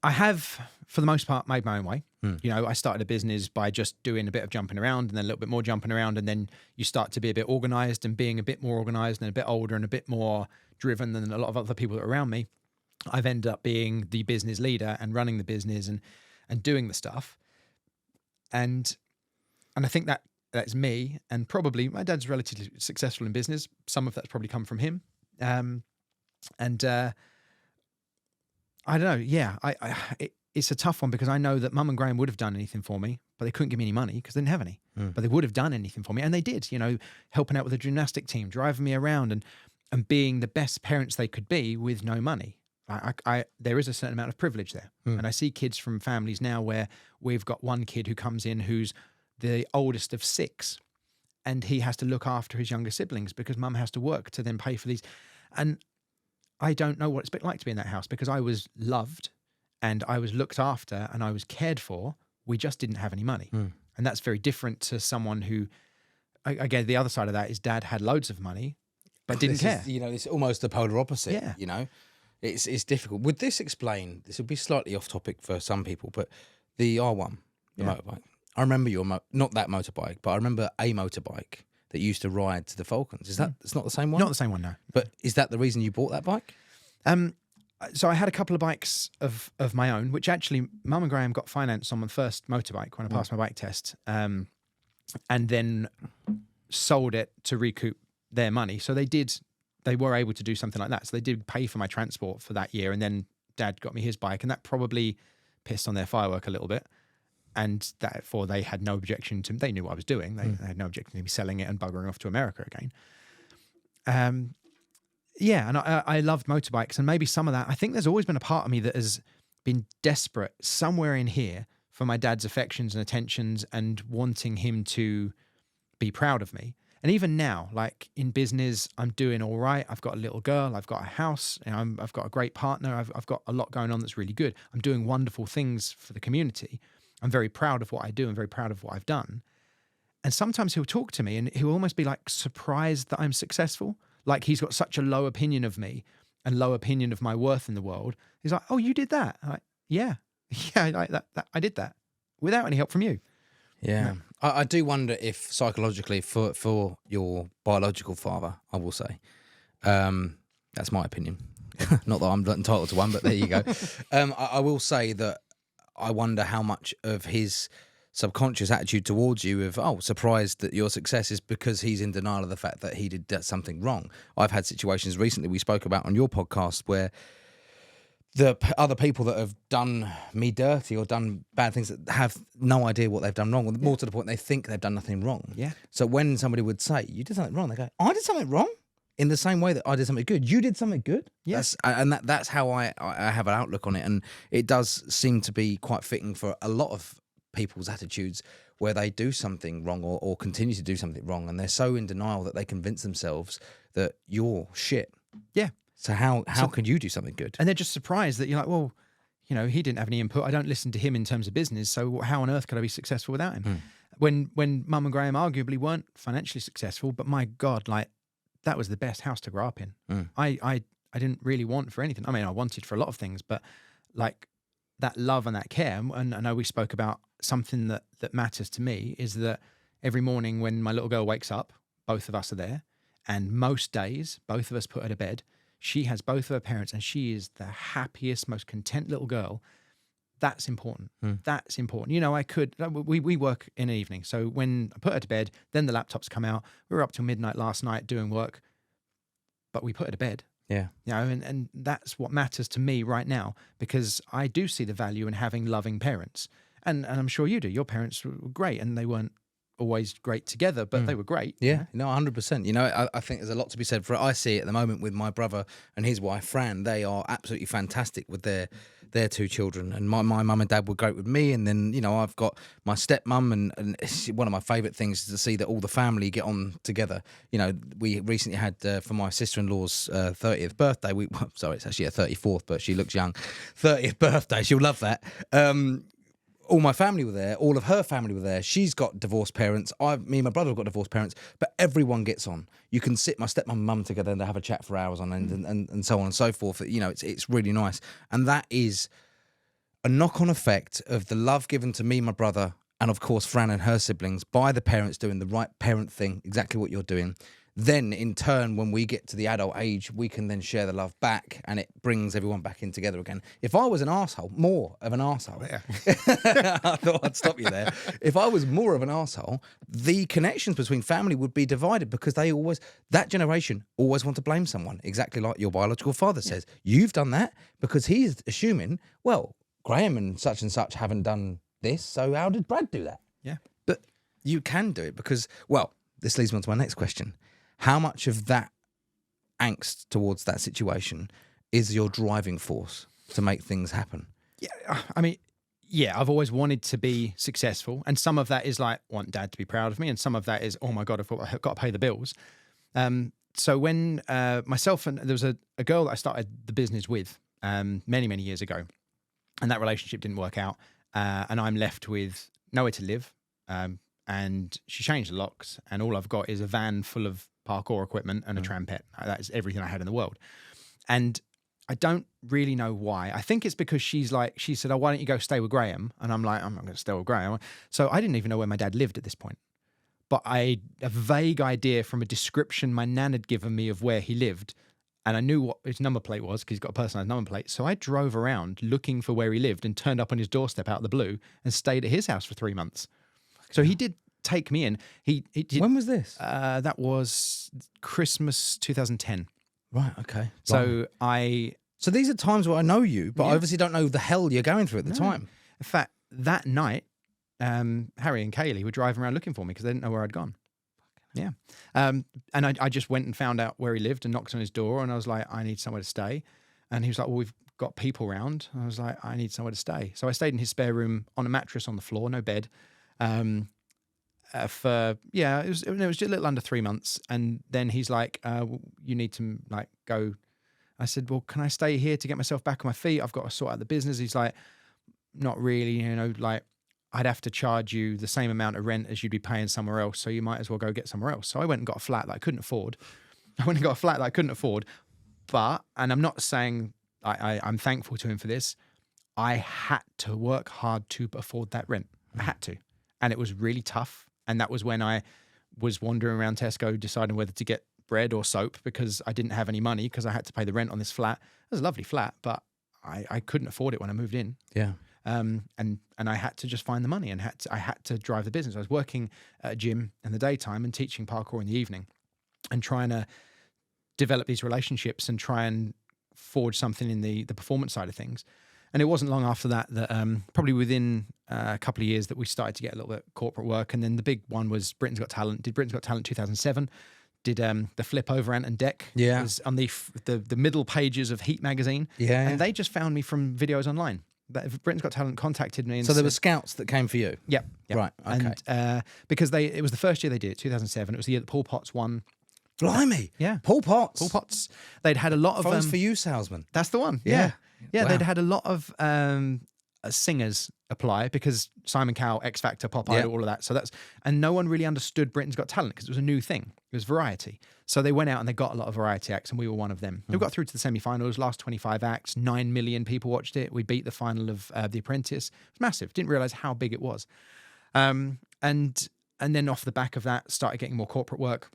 I have, for the most part, made my own way. You know, I started a business by just doing a bit of jumping around and then a little bit more jumping around, and then you start to be a bit organised, and being a bit more organised and a bit older and a bit more driven than a lot of other people that are around me, I've ended up being the business leader and running the business and doing the stuff. And I think that that's me, and probably my dad's relatively successful in business. Some of that's probably come from him. And I don't know. Yeah, it's a tough one because I know that Mum and Graham would have done anything for me, but they couldn't give me any money because they didn't have any. But they would have done anything for me, and they did. You know, helping out with the gymnastic team, driving me around, and being the best parents they could be with no money. There is a certain amount of privilege there, and I see kids from families now where we've got one kid who comes in who's the oldest of 6, and he has to look after his younger siblings because Mum has to work to then pay for these. And I don't know what it's been like to be in that house because I was loved and I was looked after and I was cared for. We just didn't have any money. And that's very different to someone who, again, the other side of that is dad had loads of money, but didn't care. You know, it's almost the polar opposite. Yeah. You know, it's difficult. Would this explain, this would be slightly off topic for some people, but the R1, the motorbike. I remember not that motorbike, but I remember a motorbike that you used to ride to the Falcons. Is that, it's not the same one? Not the same one, no. But is that the reason you bought that bike? So I had a couple of bikes of my own, which actually Mum and Graham got finance on my first motorbike when I passed my bike test, and then sold it to recoup their money. So they were able to do something like that. So they did pay for my transport for that year, and then Dad got me his bike, and that probably pissed on their firework a little bit. And therefore they had no objection to, they knew what I was doing. They had no objection to me selling it and buggering off to America again. Yeah, and I loved motorbikes, and maybe some of that, I think there's always been a part of me that has been desperate somewhere in here for my dad's affections and attentions and wanting him to be proud of me. And even now, like in business, I'm doing all right. I've got a little girl. I've got a house. You know, I've got a great partner. I've got a lot going on that's really good. I'm doing wonderful things for the community. I'm very proud of what I do and very proud of what I've done. And sometimes he'll talk to me and he'll almost be like surprised that I'm successful. Like he's got such a low opinion of me and low opinion of my worth in the world. He's like, "Oh, you did that?" I'm like, yeah, I did that without any help from you. Yeah. I do wonder if psychologically for your biological father, I will say, that's my opinion. Not that I'm entitled to one, but there you go. I will say that I wonder how much of his subconscious attitude towards you of, surprised that your success is because he's in denial of the fact that he did something wrong. I've had situations recently we spoke about on your podcast where the other people that have done me dirty or done bad things that have no idea what they've done wrong, more to the point they think they've done nothing wrong. Yeah. So when somebody would say, "You did something wrong," they go, "I did something wrong?" In the same way that I did something good, you did something good. Yes, that's how I have an outlook on it, and it does seem to be quite fitting for a lot of people's attitudes where they do something wrong or continue to do something wrong, and they're so in denial that they convince themselves that you're shit. Yeah. So how can you do something good? And they're just surprised that you're like, well, you know, he didn't have any input. I don't listen to him in terms of business. So how on earth could I be successful without him? When Mum and Graham arguably weren't financially successful, but my God, like that was the best house to grow up in. I didn't really want for anything. I mean, I wanted for a lot of things, but like that love and that care. And I know we spoke about something that matters to me is that every morning when my little girl wakes up, both of us are there. And most days, both of us put her to bed. She has both of her parents and she is the happiest, most content little girl. That's important. That's important. You know, we work in an evening. So when I put her to bed, then the laptops come out. We were up till midnight last night doing work, but we put her to bed. Yeah. You know, and that's what matters to me right now because I do see the value in having loving parents. And I'm sure you do. Your parents were great and they weren't always great together, but they were great. Yeah, no, 100%. You know, I think there's a lot to be said for it. I see it at the moment with my brother and his wife, Fran. They are absolutely fantastic with their 2 children. And my mum and dad were great with me. And then, you know, I've got my stepmum and it's one of my favourite things is to see that all the family get on together. You know, we recently had, for my sister-in-law's 30th birthday, it's actually her 34th, but she looks young. 30th birthday, she'll love that. All my family were there. All of her family were there. She's got divorced parents. Me and my brother have got divorced parents. But everyone gets on. You can sit my stepmom and mum together and they have a chat for hours on end and so on and so forth. You know, it's really nice. And that is a knock-on effect of the love given to me, my brother, and of course Fran and her siblings by the parents doing the right parent thing, exactly what you're doing. then in turn, when we get to the adult age, we can then share the love back, and it brings everyone back in together again. If I was an arsehole, more of an arsehole, I thought I'd stop you there. If I was more of an arsehole, the connections between family would be divided, because that generation always want to blame someone, exactly like your biological father says. You've done that, because he's assuming, well, Graham and such haven't done this, so how did Brad do that? Yeah. But you can do it because, well, this leads me on to my next question. How much of that angst towards that situation is your driving force to make things happen? Yeah, I mean, yeah, I've always wanted to be successful. And some of that is like, want dad to be proud of me. And some of that is, oh my God, I've got to pay the bills. So when myself and there was a girl that I started the business with many, many years ago, and that relationship didn't work out. And I'm left with nowhere to live. And she changed the locks, and all I've got is a van full of parkour equipment and a trampet. That is everything I had in the world. And I don't really know why. I think it's because she said, oh, why don't you go stay with Graham? And I'm like, I'm not going to stay with Graham. So I didn't even know where my dad lived at this point. But I had a vague idea from a description my nan had given me of where he lived. And I knew what his number plate was, because he's got a personalised number plate. So I drove around looking for where he lived and turned up on his doorstep out of the blue and stayed at his house for 3 months. So he did take me in. He did, When was this? that was Christmas 2010. Right, okay. So So these are times where I know you, but I obviously don't know the hell you're going through at the time. In fact, that night, Harry and Kaylee were driving around looking for me because they didn't know where I'd gone. Yeah. And I just went and found out where he lived and knocked on his door, and I was like, I need somewhere to stay. And he was like, well, we've got people around. And I was like, I need somewhere to stay. So I stayed in his spare room on a mattress on the floor, no bed. It was just a little under 3 months. And then he's like, you need to go. I said, well, can I stay here to get myself back on my feet? I've got to sort out the business. He's like, not really, I'd have to charge you the same amount of rent as you'd be paying somewhere else. So you might as well go get somewhere else. So I went and got a flat that I couldn't afford. But, and I'm not saying I'm thankful to him for this, I had to work hard to afford that rent. I had to. And it was really tough. And that was when I was wandering around Tesco deciding whether to get bread or soap, because I didn't have any money because I had to pay the rent on this flat. It was a lovely flat, but I couldn't afford it when I moved in. Yeah. And I had to just find the money, and I had to drive the business. I was working at a gym in the daytime and teaching parkour in the evening, and trying to develop these relationships and try and forge something in the performance side of things. And it wasn't long after that probably within a couple of years that we started to get a little bit corporate work. And then the big one was Britain's Got Talent. Did Britain's Got Talent 2007. Did the flip over Ant and Deck. Yeah. It was on the middle pages of Heat magazine. Yeah. And they just found me from videos online. Britain's Got Talent contacted me. And so there were scouts that came for you? Yep. Right, okay. And because it was the first year they did it, 2007. It was the year that Paul Potts won. Blimey. Yeah. Paul Potts. They'd had a lot of... Phones for You salesman. That's the one. Yeah. Yeah, wow. They'd had a lot of singers apply, because Simon Cowell, X Factor, Pop Idol, all of that. And no one really understood Britain's Got Talent because it was a new thing. It was variety. So they went out and they got a lot of variety acts, and we were one of them. We got through to the semi-finals, last 25 acts, 9 million people watched it. We beat the final of The Apprentice. It was massive. Didn't realize how big it was. And then off the back of that, started getting more corporate work.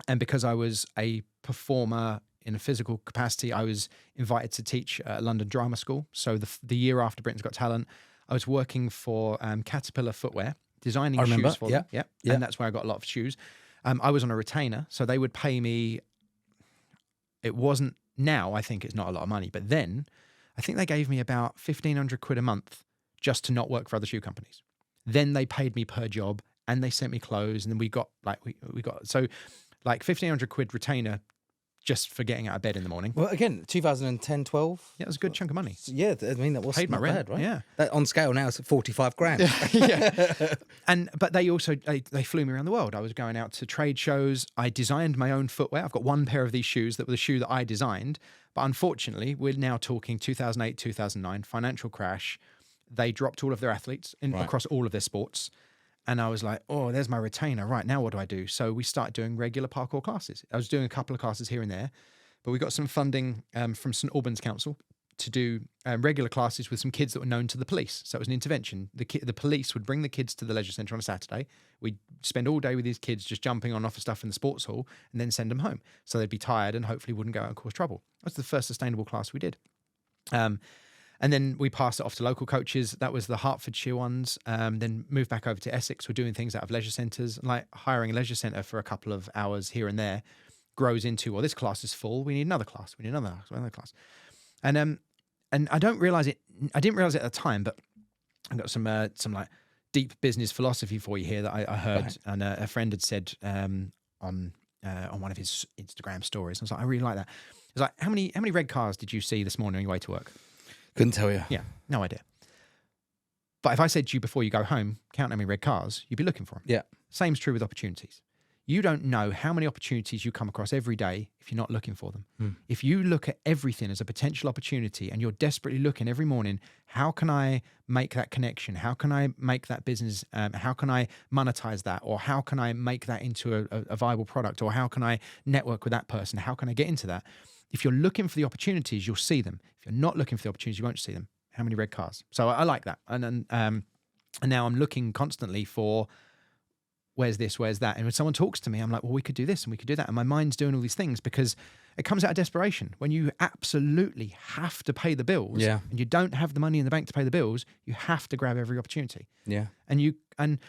And because I was a performer in a physical capacity, I was invited to teach at London Drama School. So the year after Britain's Got Talent, I was working for Caterpillar Footwear, designing shoes for them. Yeah. And that's where I got a lot of shoes. I was on a retainer, so they would pay me. It wasn't, now I think it's not a lot of money, but then I think they gave me about 1,500 quid a month just to not work for other shoe companies. Then they paid me per job, and they sent me clothes, and then we got 1,500 quid retainer just for getting out of bed in the morning. Well, again, 2010, 12. Yeah, it was a good chunk of money. Yeah, I mean, that was paid my rent, bad, right? Yeah. That on scale now is 45 grand. Yeah. But they also, they flew me around the world. I was going out to trade shows. I designed my own footwear. I've got one pair of these shoes that were the shoe that I designed. But unfortunately, we're now talking 2008, 2009, financial crash. They dropped all of their athletes across all of their sports. And I was like, oh, there's my retainer. Right, now what do I do? So we started doing regular parkour classes. I was doing a couple of classes here and there, but we got some funding from St Albans Council to do regular classes with some kids that were known to the police. So it was an intervention. The police would bring the kids to the leisure centre on a Saturday. We'd spend all day with these kids just jumping on off of stuff in the sports hall and then send them home. So they'd be tired and hopefully wouldn't go out and cause trouble. That's the first sustainable class we did. And then we passed it off to local coaches. That was the Hertfordshire ones. Then moved back over to Essex. We're doing things out of leisure centres. Like hiring a leisure centre for a couple of hours here and there grows into, well, this class is full. We need another class. We need another class. And I don't realise it. I didn't realise it at the time, but I've got some like deep business philosophy for you here that I heard, right. And a friend had said on one of his Instagram stories. I was like, I really like that. It was like, how many red cars did you see this morning on your way to work? Couldn't tell you. Yeah, no idea. But if I said to you before you go home, count how many red cars, you'd be looking for them. Yeah. Same's true with opportunities. You don't know how many opportunities you come across every day if you're not looking for them. If you look at everything as a potential opportunity and you're desperately looking every morning, how can I make that connection? How can I make that business? How can I monetize that? Or how can I make that into a viable product? Or how can I network with that person? How can I get into that? If you're looking for the opportunities, you'll see them. If you're not looking for the opportunities, you won't see them. How many red cars? So I like that. And now I'm looking constantly for where's this, where's that? And when someone talks to me, I'm like, well, we could do this and we could do that. And my mind's doing all these things because it comes out of desperation. When you absolutely have to pay the bills and you don't have the money in the bank to pay the bills, you have to grab every opportunity. Yeah. And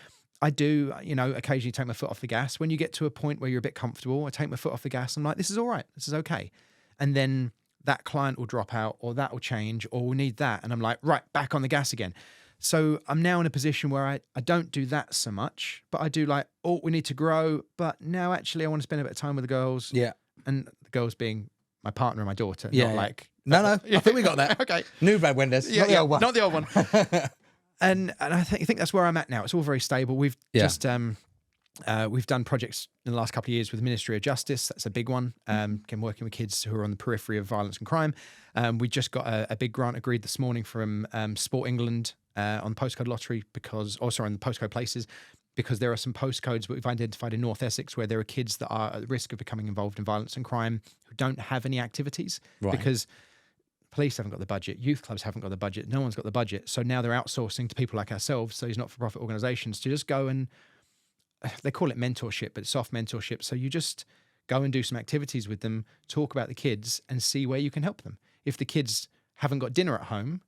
I do, occasionally take my foot off the gas. When you get to a point where you're a bit comfortable, I take my foot off the gas. I'm like, this is all right. This is okay. And then that client will drop out or that will change or we'll need that. And I'm like, right, back on the gas again. So I'm now in a position where I don't do that so much, but I do like, oh, we need to grow. But now actually I want to spend a bit of time with the girls. Yeah. And the girls being my partner and my daughter. Yeah. Not like... No, I think we got that. Okay. New Brad Wendes. Yeah, not the old one. Not the old one. And I think that's where I'm at now. It's all very stable. We've just... we've done projects in the last couple of years with the Ministry of Justice. That's a big one. Again, working with kids who are on the periphery of violence and crime. We just got a big grant agreed this morning from Sport England on the postcode lottery on the postcode places, because there are some postcodes that we've identified in North Essex where there are kids that are at risk of becoming involved in violence and crime who don't have any activities because police haven't got the budget, youth clubs haven't got the budget, no one's got the budget. So now they're outsourcing to people like ourselves, so these not-for-profit organisations, to just go and they call it mentorship, but soft mentorship. So you just go and do some activities with them, talk about the kids and see where you can help them. If the kids haven't got dinner at home,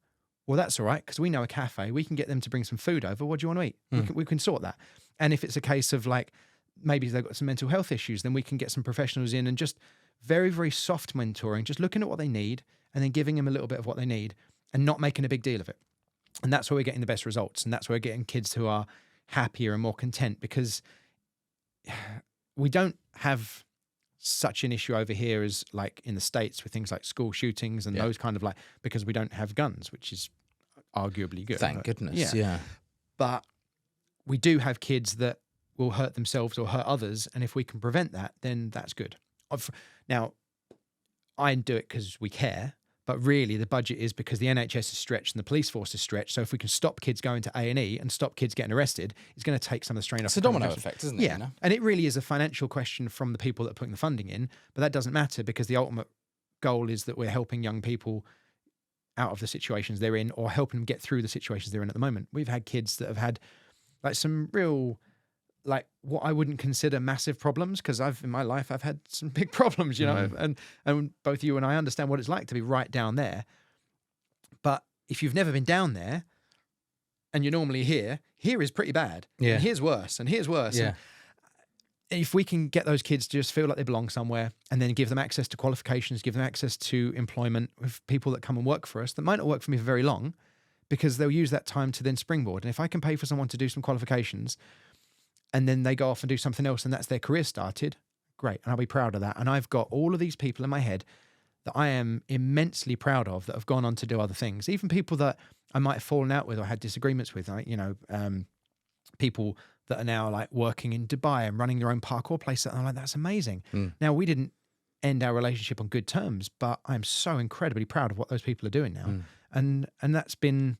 well, that's all right, because we know a cafe. We can get them to bring some food over. What do you want to eat? We can sort that. And if it's a case of like, maybe they've got some mental health issues, then we can get some professionals in and just very, very soft mentoring, just looking at what they need and then giving them a little bit of what they need and not making a big deal of it. And that's where we're getting the best results. And that's where we're getting kids who are happier and more content, because we don't have such an issue over here as like in the States with things like school shootings and those kind of like, because we don't have guns, which is arguably good. Thank goodness. Yeah. But we do have kids that will hurt themselves or hurt others. And if we can prevent that, then that's good. Now, I do it because we care, but really the budget is because the NHS is stretched and the police force is stretched. So if we can stop kids going to A&E and stop kids getting arrested, it's going to take some of the strain off. It's a domino effect, isn't it? Yeah. And it really is a financial question from the people that are putting the funding in, but that doesn't matter because the ultimate goal is that we're helping young people out of the situations they're in or helping them get through the situations they're in at the moment. We've had kids that have had like some real, like what I wouldn't consider massive problems, because in my life I've had some big problems, you know, and both you and I understand what it's like to be right down there. But if you've never been down there and you're normally here is pretty bad. Yeah. And here's worse and here's worse. Yeah. And if we can get those kids to just feel like they belong somewhere and then give them access to qualifications, give them access to employment with people that come and work for us that might not work for me for very long, because they'll use that time to then springboard. And if I can pay for someone to do some qualifications and then they go off and do something else and that's their career started, great. And I'll be proud of that. And I've got all of these people in my head that I am immensely proud of that have gone on to do other things. Even people that I might have fallen out with or had disagreements with, like, people that are now like working in Dubai and running their own parkour place. And I'm like, that's amazing. Now, we didn't end our relationship on good terms, but I'm so incredibly proud of what those people are doing now. And that's been,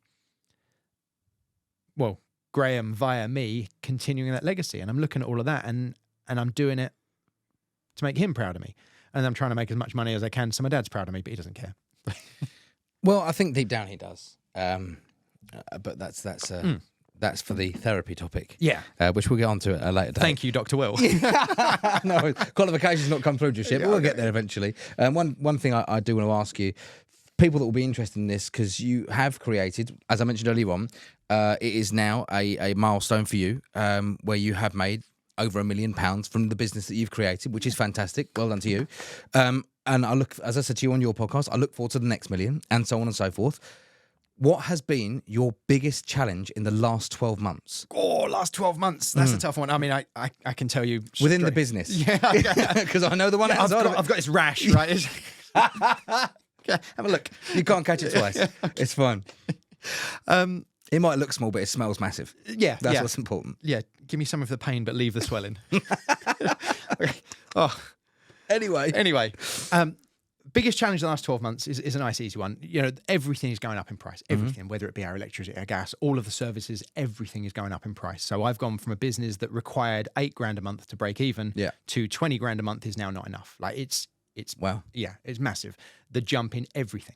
well, Graham via me continuing that legacy. And I'm looking at all of that and I'm doing it to make him proud of me. And I'm trying to make as much money as I can so my dad's proud of me, but he doesn't care. Well, I think deep down he does. But that's for the therapy topic. Yeah. Which we'll get on to at a later date. Thank you, Dr. Will. No, qualification's not come through just yet, but we'll get there eventually. One thing I do want to ask you, people that will be interested in this, because you have created, as I mentioned earlier on, it is now a milestone for you, where you have made over £1 million from the business that you've created, which is fantastic. Well done to you. And I look, as I said to you on your podcast, I look forward to the next million, and so on and so forth. What has been your biggest challenge in the last 12 months? Oh, last 12 months. That's a tough one. I mean, I can tell you. Within the business? Yeah. Because I know the one outside of it. I've got this rash, right? Okay, have a look. You can't catch it twice. It's fine. It might look small, but it smells massive. Yeah. That's what's important. Yeah. Give me some of the pain, but leave the swelling. Okay. Oh. Anyway. Biggest challenge in the last 12 months is a nice, easy one. You know, everything is going up in price. Everything, whether it be our electricity, our gas, all of the services, everything is going up in price. So I've gone from a business that required £8,000 a month to break even to £20,000 a month is now not enough. Like it's wow. Yeah, it's massive. The jump in everything.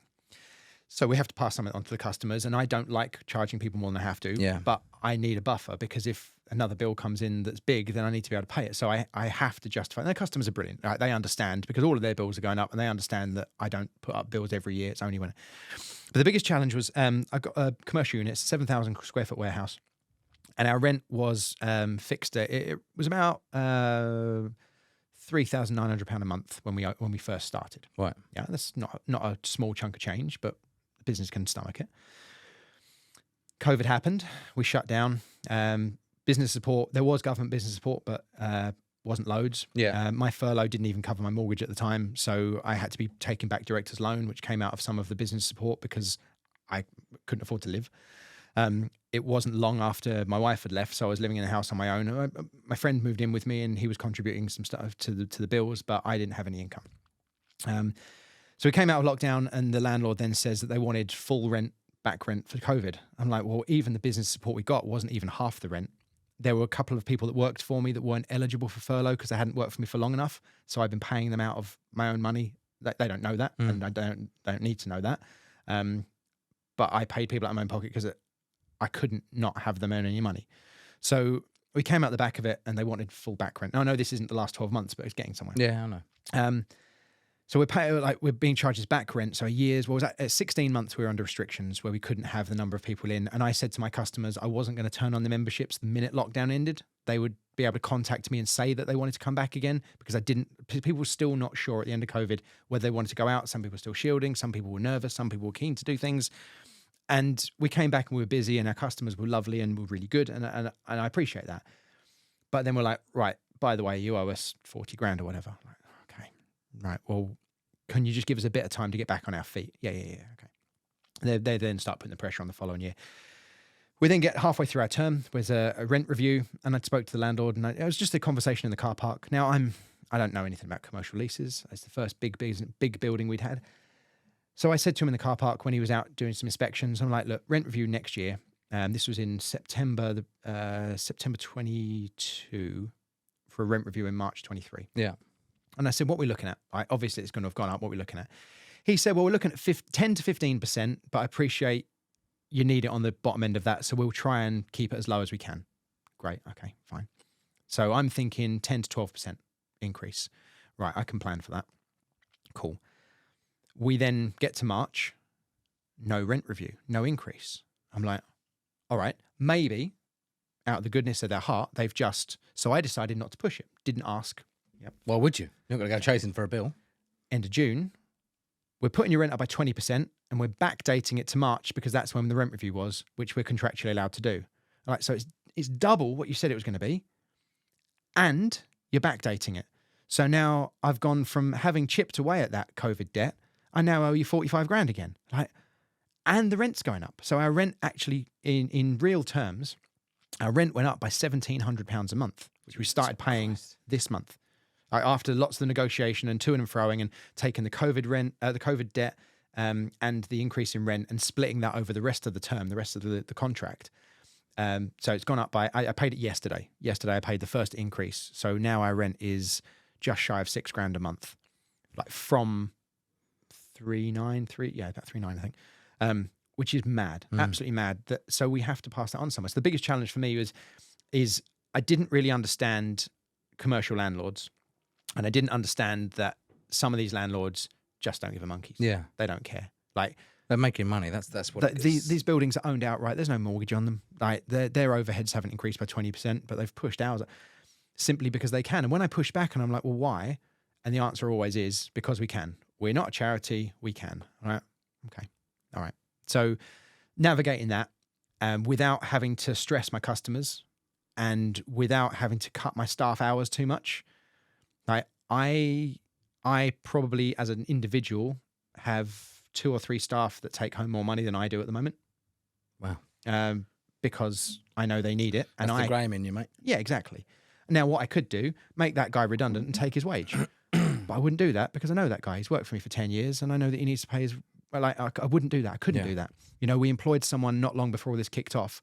So we have to pass something on to the customers, and I don't like charging people more than I have to. Yeah. But I need a buffer, because if another bill comes in that's big, then I need to be able to pay it. So I have to justify. And their customers are brilliant, right? They understand, because all of their bills are going up, and they understand that I don't put up bills every year. It's only when. But the biggest challenge was I got a commercial unit, 7,000 square foot warehouse, and our rent was fixed. It was about £3,900 a month when we first started. Right. Yeah, that's not a small chunk of change, but the business can stomach it. COVID happened. We shut down. Business support. There was government business support, but wasn't loads. Yeah. My furlough didn't even cover my mortgage at the time, so I had to be taking back director's loan, which came out of some of the business support because I couldn't afford to live. It wasn't long after my wife had left, so I was living in a house on my own. My friend moved in with me, and he was contributing some stuff to the bills, but I didn't have any income. So we came out of lockdown, and the landlord then says that they wanted full back rent for COVID. I'm like, well, even the business support we got wasn't even half the rent. There were a couple of people that worked for me that weren't eligible for furlough because they hadn't worked for me for long enough. So I've been paying them out of my own money. They don't know that, and I don't need to know that. But I paid people out of my own pocket because I couldn't not have them earn any money. So we came out the back of it, and they wanted full back rent. Now, I know this isn't the last 12 months, but it's getting somewhere. Yeah, I know. So we're being charged as back rent. So at 16 months, we were under restrictions where we couldn't have the number of people in. And I said to my customers, I wasn't going to turn on the memberships the minute lockdown ended. They would be able to contact me and say that they wanted to come back again, because people were still not sure at the end of COVID whether they wanted to go out. Some people were still shielding. Some people were nervous. Some people were keen to do things. And we came back and we were busy, and our customers were lovely and were really good. And I appreciate that. But then we're like, right, by the way, you owe us 40 grand or whatever. Like, okay, right. Well, can you just give us a bit of time to get back on our feet? Yeah. Okay. They then start putting the pressure on the following year. We then get halfway through our term with a rent review, and I spoke to the landlord, and it was just a conversation in the car park. Now I don't know anything about commercial leases. It's the first big building we'd had. So I said to him in the car park when he was out doing some inspections, I'm like, look, rent review next year. This was in September 22 for a rent review in March 23. Yeah. And I said, what are we looking at? Obviously, it's going to have gone up. What are we looking at? He said, well, we're looking at 10 to 15%, but I appreciate you need it on the bottom end of that. So we'll try and keep it as low as we can. Great. Okay, fine. So I'm thinking 10 to 12% increase. Right, I can plan for that. Cool. We then get to March, no rent review, no increase. I'm like, all right, maybe out of the goodness of their heart, so I decided not to push it. Didn't ask. Yep. Why would you? You're not going to go chasing for a bill. End of June, we're putting your rent up by 20%, and we're backdating it to March because that's when the rent review was, which we're contractually allowed to do. All right, so it's double what you said it was going to be, and you're backdating it. So now I've gone from having chipped away at that COVID debt, I now owe you 45 grand again. And the rent's going up. So our rent actually, in real terms, our rent went up by £1,700 a month, which we started paying this month. After lots of the negotiation and to and froing and taking the COVID debt and the increase in rent and splitting that over the rest of the term, the rest of the contract. So it's gone up by, I paid it yesterday. Yesterday I paid the first increase. So now our rent is just shy of £6 grand a month, like from about 3.9, I think. which is mad, absolutely mad. So we have to pass that on somewhere. So the biggest challenge for me is I didn't really understand commercial landlords, and I didn't understand that some of these landlords just don't give a monkey's. Yeah. They don't care. Like, they're making money. That's what it is. These buildings are owned outright. There's no mortgage on them. Like, their overheads haven't increased by 20%, but they've pushed ours simply because they can. And when I push back and I'm like, well, why? And the answer always is because we can. We're not a charity. We can. All right. Okay. All right. So navigating that without having to stress my customers and without having to cut my staff hours too much. Like, I probably as an individual have 2 or 3 staff that take home more money than I do at the moment. Wow. Because I know they need it. That's the Graham in you, mate. Yeah, exactly. Now, what I could do, make that guy redundant and take his wage. But I wouldn't do that because I know that guy. He's worked for me for 10 years and I know that he needs to pay his... Well, I wouldn't do that. I couldn't do that. You know, we employed someone not long before all this kicked off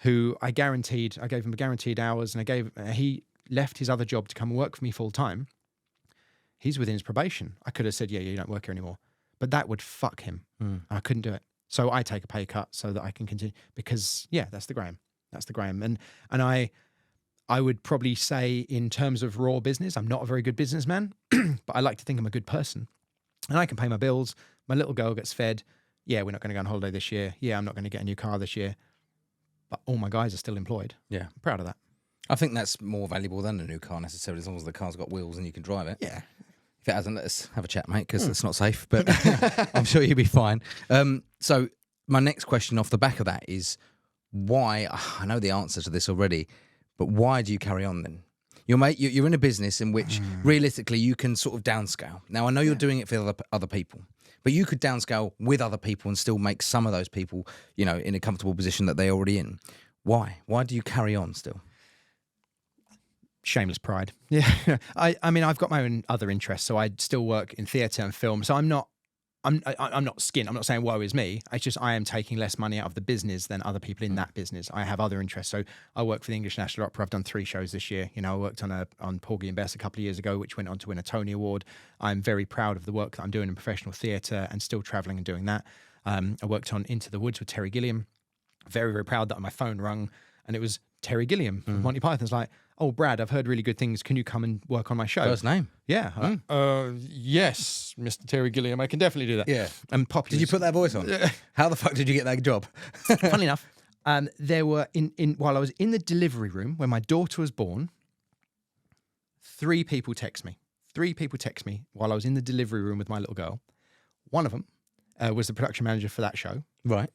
who I gave him guaranteed hours, and he left his other job to come and work for me full time. He's within his probation. I could have said, yeah, you don't work here anymore. But that would fuck him. I couldn't do it. So I take a pay cut so that I can continue because, yeah, that's the Graham. That's the Graham. And I would probably say in terms of raw business, I'm not a very good businessman, but I like to think I'm a good person. And I can pay my bills. My little girl gets fed. Yeah, we're not going to go on holiday this year. Yeah, I'm not going to get a new car this year. But all my guys are still employed. Yeah. I'm proud of that. I think that's more valuable than a new car necessarily, as long as the car's got wheels and you can drive it. Yeah. If it hasn't, let us have a chat, mate, because it's not safe, but I'm sure you'll be fine. So my next question off the back of that is why, I know the answer to this already, but why do you carry on then? You're in a business in which realistically you can sort of downscale. Now, I know you're doing it for other people, but you could downscale with other people and still make some of those people, you know, in a comfortable position that they're already in. Why? Why do you carry on still? Shameless pride. Yeah. I mean, I've got my own other interests, so I still work in theatre and film. So I'm not skint. I'm not saying woe is me. It's just I am taking less money out of the business than other people in that business. I have other interests. So I work for the English National Opera. I've done 3 shows this year. You know, I worked on Porgy and Bess a couple of years ago, which went on to win a Tony Award. I'm very proud of the work that I'm doing in professional theatre and still travelling and doing that. I worked on Into the Woods with Terry Gilliam. Very, very proud that my phone rung and it was Terry Gilliam from Monty Python's like, oh, Brad, I've heard really good things. Can you come and work on my show? First name? Yeah. Yes, Mr. Terry Gilliam. I can definitely do that. Yeah. And Poppy. Did you put that voice on? How the fuck did you get that job? Funnily enough, there were while I was in the delivery room when my daughter was born, 3 people text me. 3 people text me while I was in the delivery room with my little girl. One of them was the production manager for that show. Right.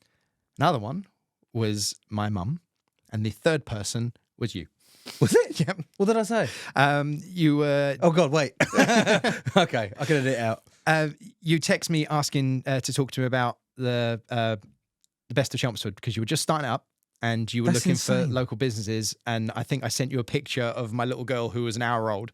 Another one was my mum. And the third person was you. Was it? Yeah. What did I say? You were... Oh, God, wait. Okay, I can edit it out. You text me asking to talk to me about the best of Chelmsford because you were just starting up and you were looking for local businesses. And I think I sent you a picture of my little girl who was an hour old.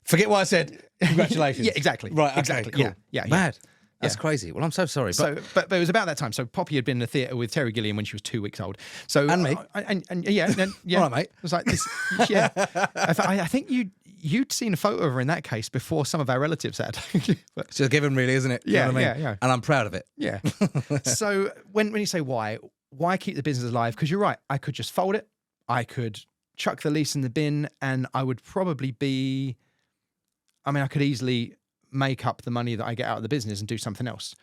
Forget what I said. Congratulations. Yeah, exactly. Right, okay, exactly. cool. Yeah. Mad. That's crazy. Well, I'm so sorry. But it was about that time. So Poppy had been in the theatre with Terry Gilliam when she was 2 weeks old. So and me. And yeah. All right, mate. It was like this. Yeah. I think you'd seen a photo of her in that case before some of our relatives had. It's a given, really, isn't it? You know what I mean? Yeah. And I'm proud of it. Yeah. So when you say why keep the business alive? Because you're right. I could just fold it. I could chuck the lease in the bin, and I would probably be. I mean, I could easily make up the money that I get out of the business and do something else.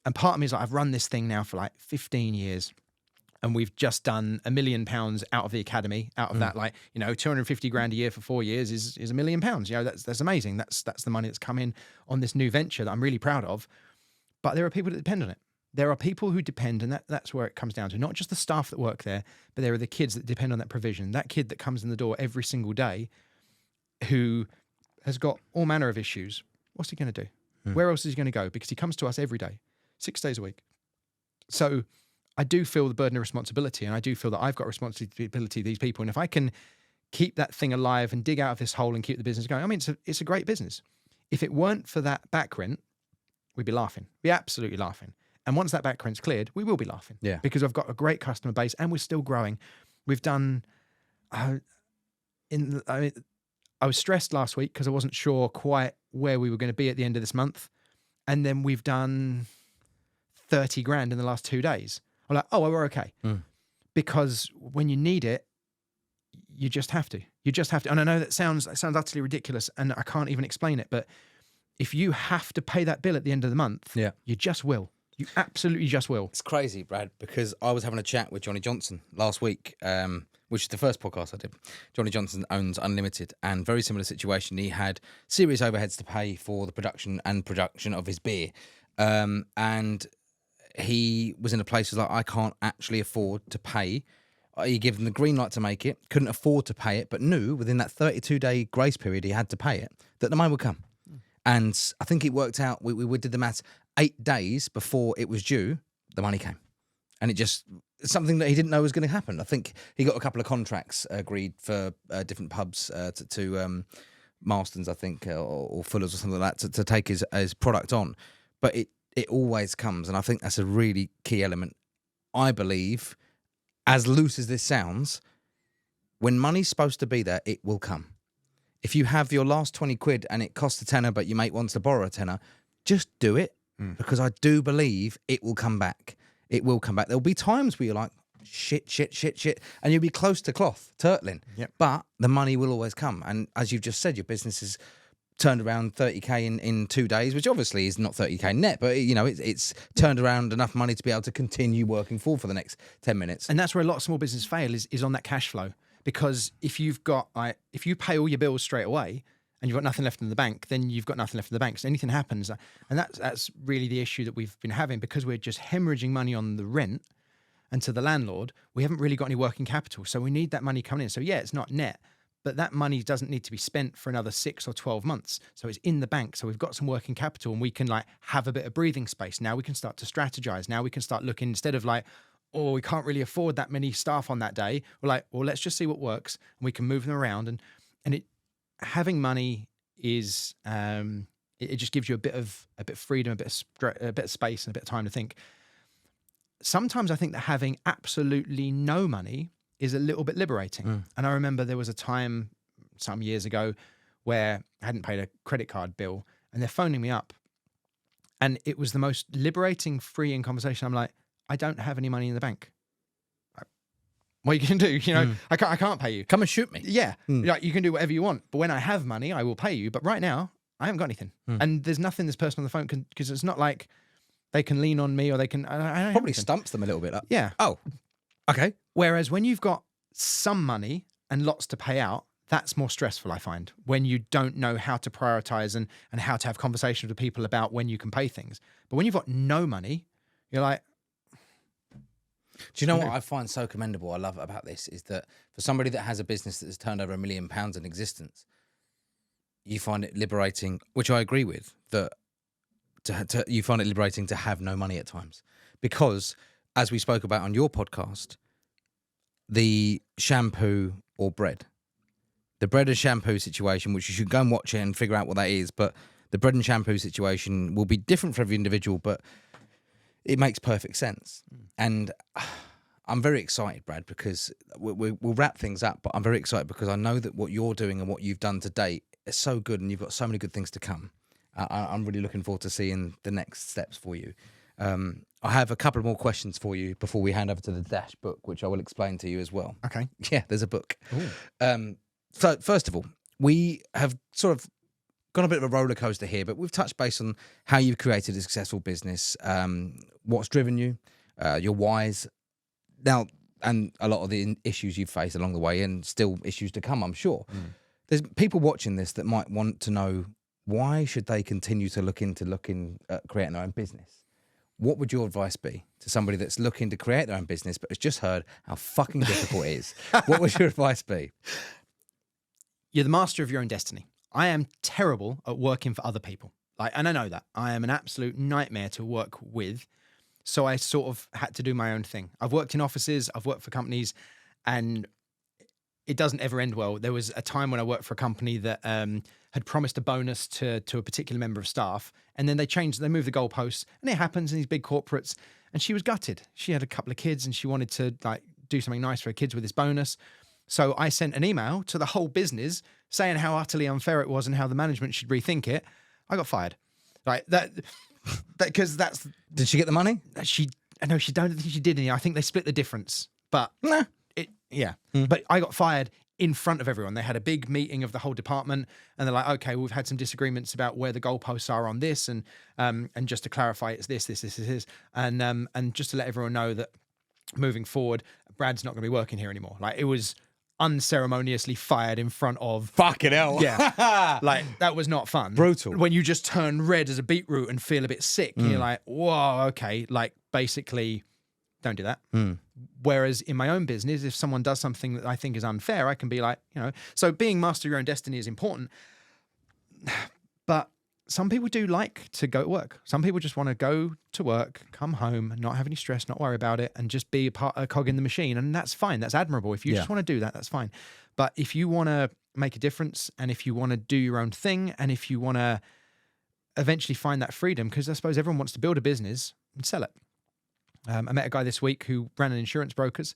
And part of me is like, I've run this thing now for like 15 years and we've just done £1 million out of the academy. Out of that, like, you know, 250 grand a year for 4 years is £1 million. You know, that's amazing. That's the money that's come in on this new venture that I'm really proud of. But there are people that depend on it. There are people who depend, and that's where it comes down to. Not just the staff that work there, but there are the kids that depend on that provision. That kid that comes in the door every single day who has got all manner of issues. What's he going to do? Where else is he going to go? Because he comes to us every day, 6 days a week. So I do feel the burden of responsibility, and I do feel that I've got responsibility to these people. And if I can keep that thing alive and dig out of this hole and keep the business going, I mean, it's a great business. If it weren't for that back rent, we'd be laughing. We'd be absolutely laughing. And once that back rent's cleared, we will be laughing. Yeah. Because I've got a great customer base and we're still growing. We've done... I was stressed last week because I wasn't sure quite where we were going to be at the end of this month. And then we've done 30 grand in the last 2 days. I'm like, oh, well, we're okay. Because when you need it, you just have to. You just have to. And I know that sounds utterly ridiculous and I can't even explain it, but if you have to pay that bill at the end of the month, you just will. You absolutely just will. It's crazy, Brad, because I was having a chat with Johnny Johnson last week, which is the first podcast I did. Johnny Johnson owns Unlimited, and very similar situation. He had serious overheads to pay for the production of his beer. And he was in a place where I can't actually afford to pay. He gave them the green light to make it, couldn't afford to pay it, but knew within that 32-day grace period he had to pay it, that the money would come. And I think it worked out, we did the maths, 8 days before it was due, the money came. And it's something that he didn't know was going to happen. I think he got a couple of contracts agreed for different pubs to Marston's, I think, or Fuller's or something like that, to take his product on. But it always comes, and I think that's a really key element. I believe, as loose as this sounds, when money's supposed to be there, it will come. If you have your last 20 quid and it costs a tenner, but your mate wants to borrow a tenner, just do it, because I do believe it will come back. It will come back. There'll be times where you're like, shit, and you'll be close to cloth, turtling. Yep. But the money will always come. And as you've just said, your business is turned around 30k in 2 days, which obviously is not 30k net, but it's turned around enough money to be able to continue working for the next 10 minutes. And that's where a lot of small business fail is on that cash flow. Because if you pay all your bills straight away and you've got nothing left in the bank, then you've got nothing left in the bank. So anything happens, and that's really the issue that we've been having, because we're just hemorrhaging money on the rent and to the landlord. We haven't really got any working capital, so we need that money coming in. So yeah, it's not net, but that money doesn't need to be spent for another 6 or 12 months. So it's in the bank. So we've got some working capital, and we can have a bit of breathing space. Now we can start to strategize. Now we can start looking, instead of oh, we can't really afford that many staff on that day. We're like, well, let's just see what works, and we can move them around. And having money is it just gives you a bit of freedom, a bit of space, and a bit of time to think. Sometimes I think that having absolutely no money is a little bit liberating. And I remember there was a time some years ago where I hadn't paid a credit card bill, and they're phoning me up, and it was the most liberating, freeing conversation. I'm like, I don't have any money in the bank. What are you going to do? I can't pay you. Come and shoot me. Yeah. You can do whatever you want. But when I have money, I will pay you. But right now, I haven't got anything. And there's nothing this person on the phone can, because it's not like they can lean on me, or they can... I Probably stumps them a little bit. Yeah. Oh, okay. Whereas when you've got some money and lots to pay out, that's more stressful, I find, when you don't know how to prioritize and how to have conversations with people about when you can pay things. But when you've got no money, you're like... Do you know what I find so commendable, I love about this, is that for somebody that has a business that has turned over £1 million in existence, you find it liberating, which I agree with, that you find it liberating to have no money at times. Because, as we spoke about on your podcast, the shampoo or bread, the bread and shampoo situation, which you should go and watch it and figure out what that is, but the bread and shampoo situation will be different for every individual, but it makes perfect sense. And I'm very excited, Brad, because we'll wrap things up, but I'm very excited because I know that what you're doing and what you've done to date is so good, and you've got so many good things to come. I'm really looking forward to seeing the next steps for you. I have a couple more questions for you before we hand over to the Dash book, which I will explain to you as well. Okay. Yeah, there's a book. So first of all, we have sort of gone a bit of a roller coaster here, but we've touched base on how you've created a successful business, what's driven you, your whys, now, and a lot of the issues you've faced along the way, and still issues to come, I'm sure. There's people watching this that might want to know, why should they continue to look into creating their own business? What would your advice be to somebody that's looking to create their own business but has just heard how fucking difficult it is? What would your advice be? You're the master of your own destiny. I am terrible at working for other people. And I know that. I am an absolute nightmare to work with. So I sort of had to do my own thing. I've worked in offices, I've worked for companies, and it doesn't ever end well. There was a time when I worked for a company that had promised a bonus to a particular member of staff, and then they moved the goalposts, and it happens in these big corporates, and she was gutted. She had a couple of kids, and she wanted to do something nice for her kids with this bonus. So I sent an email to the whole business saying how utterly unfair it was and how the management should rethink it. I got fired. because that's Did she get the money? No, she don't think she did any. I think they split the difference. But Nah. But I got fired in front of everyone. They had a big meeting of the whole department, and they're like, "Okay, we've had some disagreements about where the goalposts are on this, and just to clarify, it's this, and just to let everyone know that moving forward, Brad's not going to be working here anymore." Like, it was unceremoniously fired in front of. Fucking hell. Yeah, like, that was not fun. Brutal. When you just turn red as a beetroot and feel a bit sick, and you're like, "Whoa, okay." Like, basically, don't do that. Whereas in my own business, if someone does something that I think is unfair, I can be like, so being master of your own destiny is important. But some people do like to go to work. Some people just want to go to work, come home, not have any stress, not worry about it, and just be a cog in the machine. And that's fine. That's admirable. If you just want to do that, that's fine. But if you want to make a difference, and if you want to do your own thing, and if you want to eventually find that freedom, because I suppose everyone wants to build a business and sell it. I met a guy this week who ran an insurance brokers.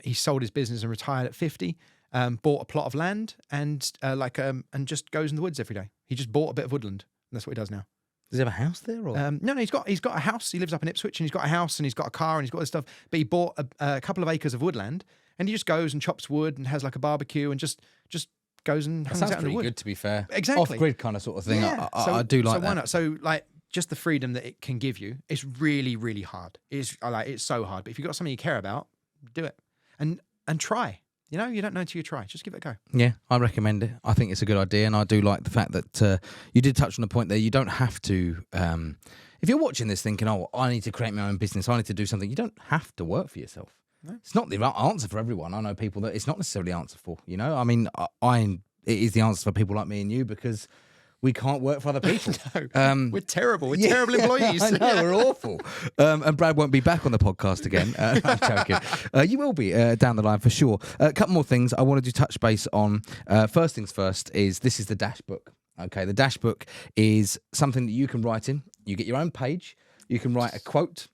He sold his business and retired at 50. Bought a plot of land and just goes in the woods every day. He just bought a bit of woodland. And that's what he does now. Does he have a house there? Or? No, he's got a house. He lives up in Ipswich, and he's got a house, and he's got a car, and he's got this stuff. But he bought a couple of acres of woodland, and he just goes and chops wood and has like a barbecue and just goes and hangs out in the pretty wood. good, to be fair. Exactly. Off-grid kind of sort of thing. Yeah. I do like that. that. Why not? So, like, just the freedom that it can give you is really, really hard. It's so hard. But if you've got something you care about, do it and try. You don't know until you try. Just give it a go. Yeah, I recommend it. I think it's a good idea, and I do like the fact that you did touch on the point there. You don't have to. If you're watching this thinking, "Oh, I need to create my own business. I need to do something," you don't have to work for yourself. No. It's not the answer for everyone. I know people that it's not necessarily the answer for. I mean, it is the answer for people like me and you because we can't work for other people. No, we're terrible. We're terrible employees. I know, we're awful. And Brad won't be back on the podcast again. I'm joking. You will be down the line for sure. A couple more things I wanted to touch base on. First things first is this is the dash book. Okay, the dash book is something that you can write in. You get your own page. You can write a quote,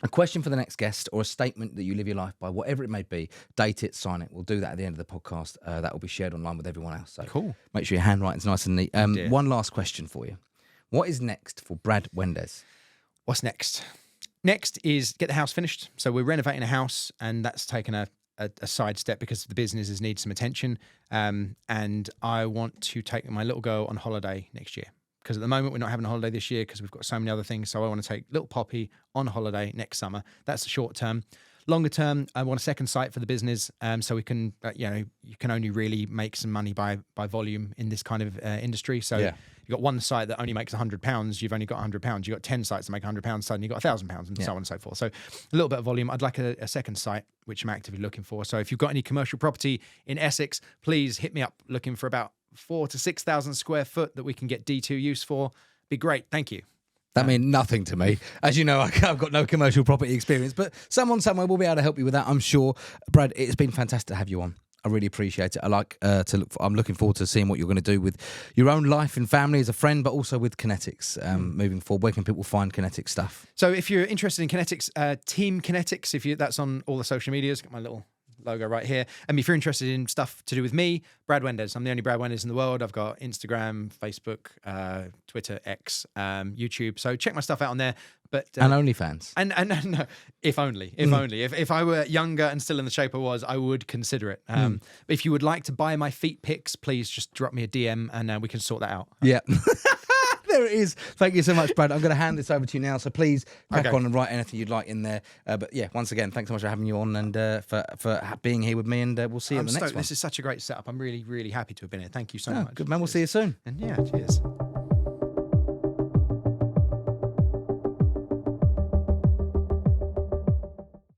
a question for the next guest, or a statement that you live your life by, whatever it may be. Date it, sign it. We'll do that at the end of the podcast. That will be shared online with everyone else. So cool. Make sure your handwriting's nice and neat. One last question for you. What is next for Brad Wendes? What's next? Next is get the house finished. So we're renovating a house, and that's taken a side step because the businesses need some attention. And I want to take my little girl on holiday next year. Because at the moment, we're not having a holiday this year because we've got so many other things. So I want to take little Poppy on holiday next summer. That's the short term. Longer term, I want a second site for the business. So we can, you can only really make some money by volume in this kind of industry. So you've got one site that only makes £100. You've only got £100. You've got 10 sites that make £100. Suddenly you've got £1,000 and so on and so forth. So a little bit of volume. I'd like a second site, which I'm actively looking for. So if you've got any commercial property in Essex, please hit me up looking for about 4,000 to 6,000 square foot that we can get D2 use for. Be great. Thank you. That means nothing to me. As you know, I've got no commercial property experience, but someone somewhere will be able to help you with that, I'm sure. Brad, it's been fantastic to have you on. I really appreciate it. I like I'm looking forward to seeing what you're going to do with your own life and family as a friend, but also with Kinetix moving forward. Where can people find Kinetix stuff? So if you're interested in Kinetix, Team Kinetix, that's on all the social medias, got my little logo right here. If you're interested in stuff to do with me, Brad Wendes. I'm the only Brad Wendes in the world. I've got Instagram, Facebook, Twitter, X, YouTube. So check my stuff out on there. But and OnlyFans. And no, if only. If I were younger and still in the shape I was, I would consider it. But if you would like to buy my feet pics, please just drop me a DM and we can sort that out. Yeah. There it is. Thank you so much, Brad. I'm going to hand this over to you now, so please crack on and write anything you'd like in there. But yeah, once again, thanks so much for having you on and for being here with me, and we'll see you in the next one. This is such a great setup. I'm really, really happy to have been here. Thank you so much. Good man. We'll see you soon. And yeah, cheers.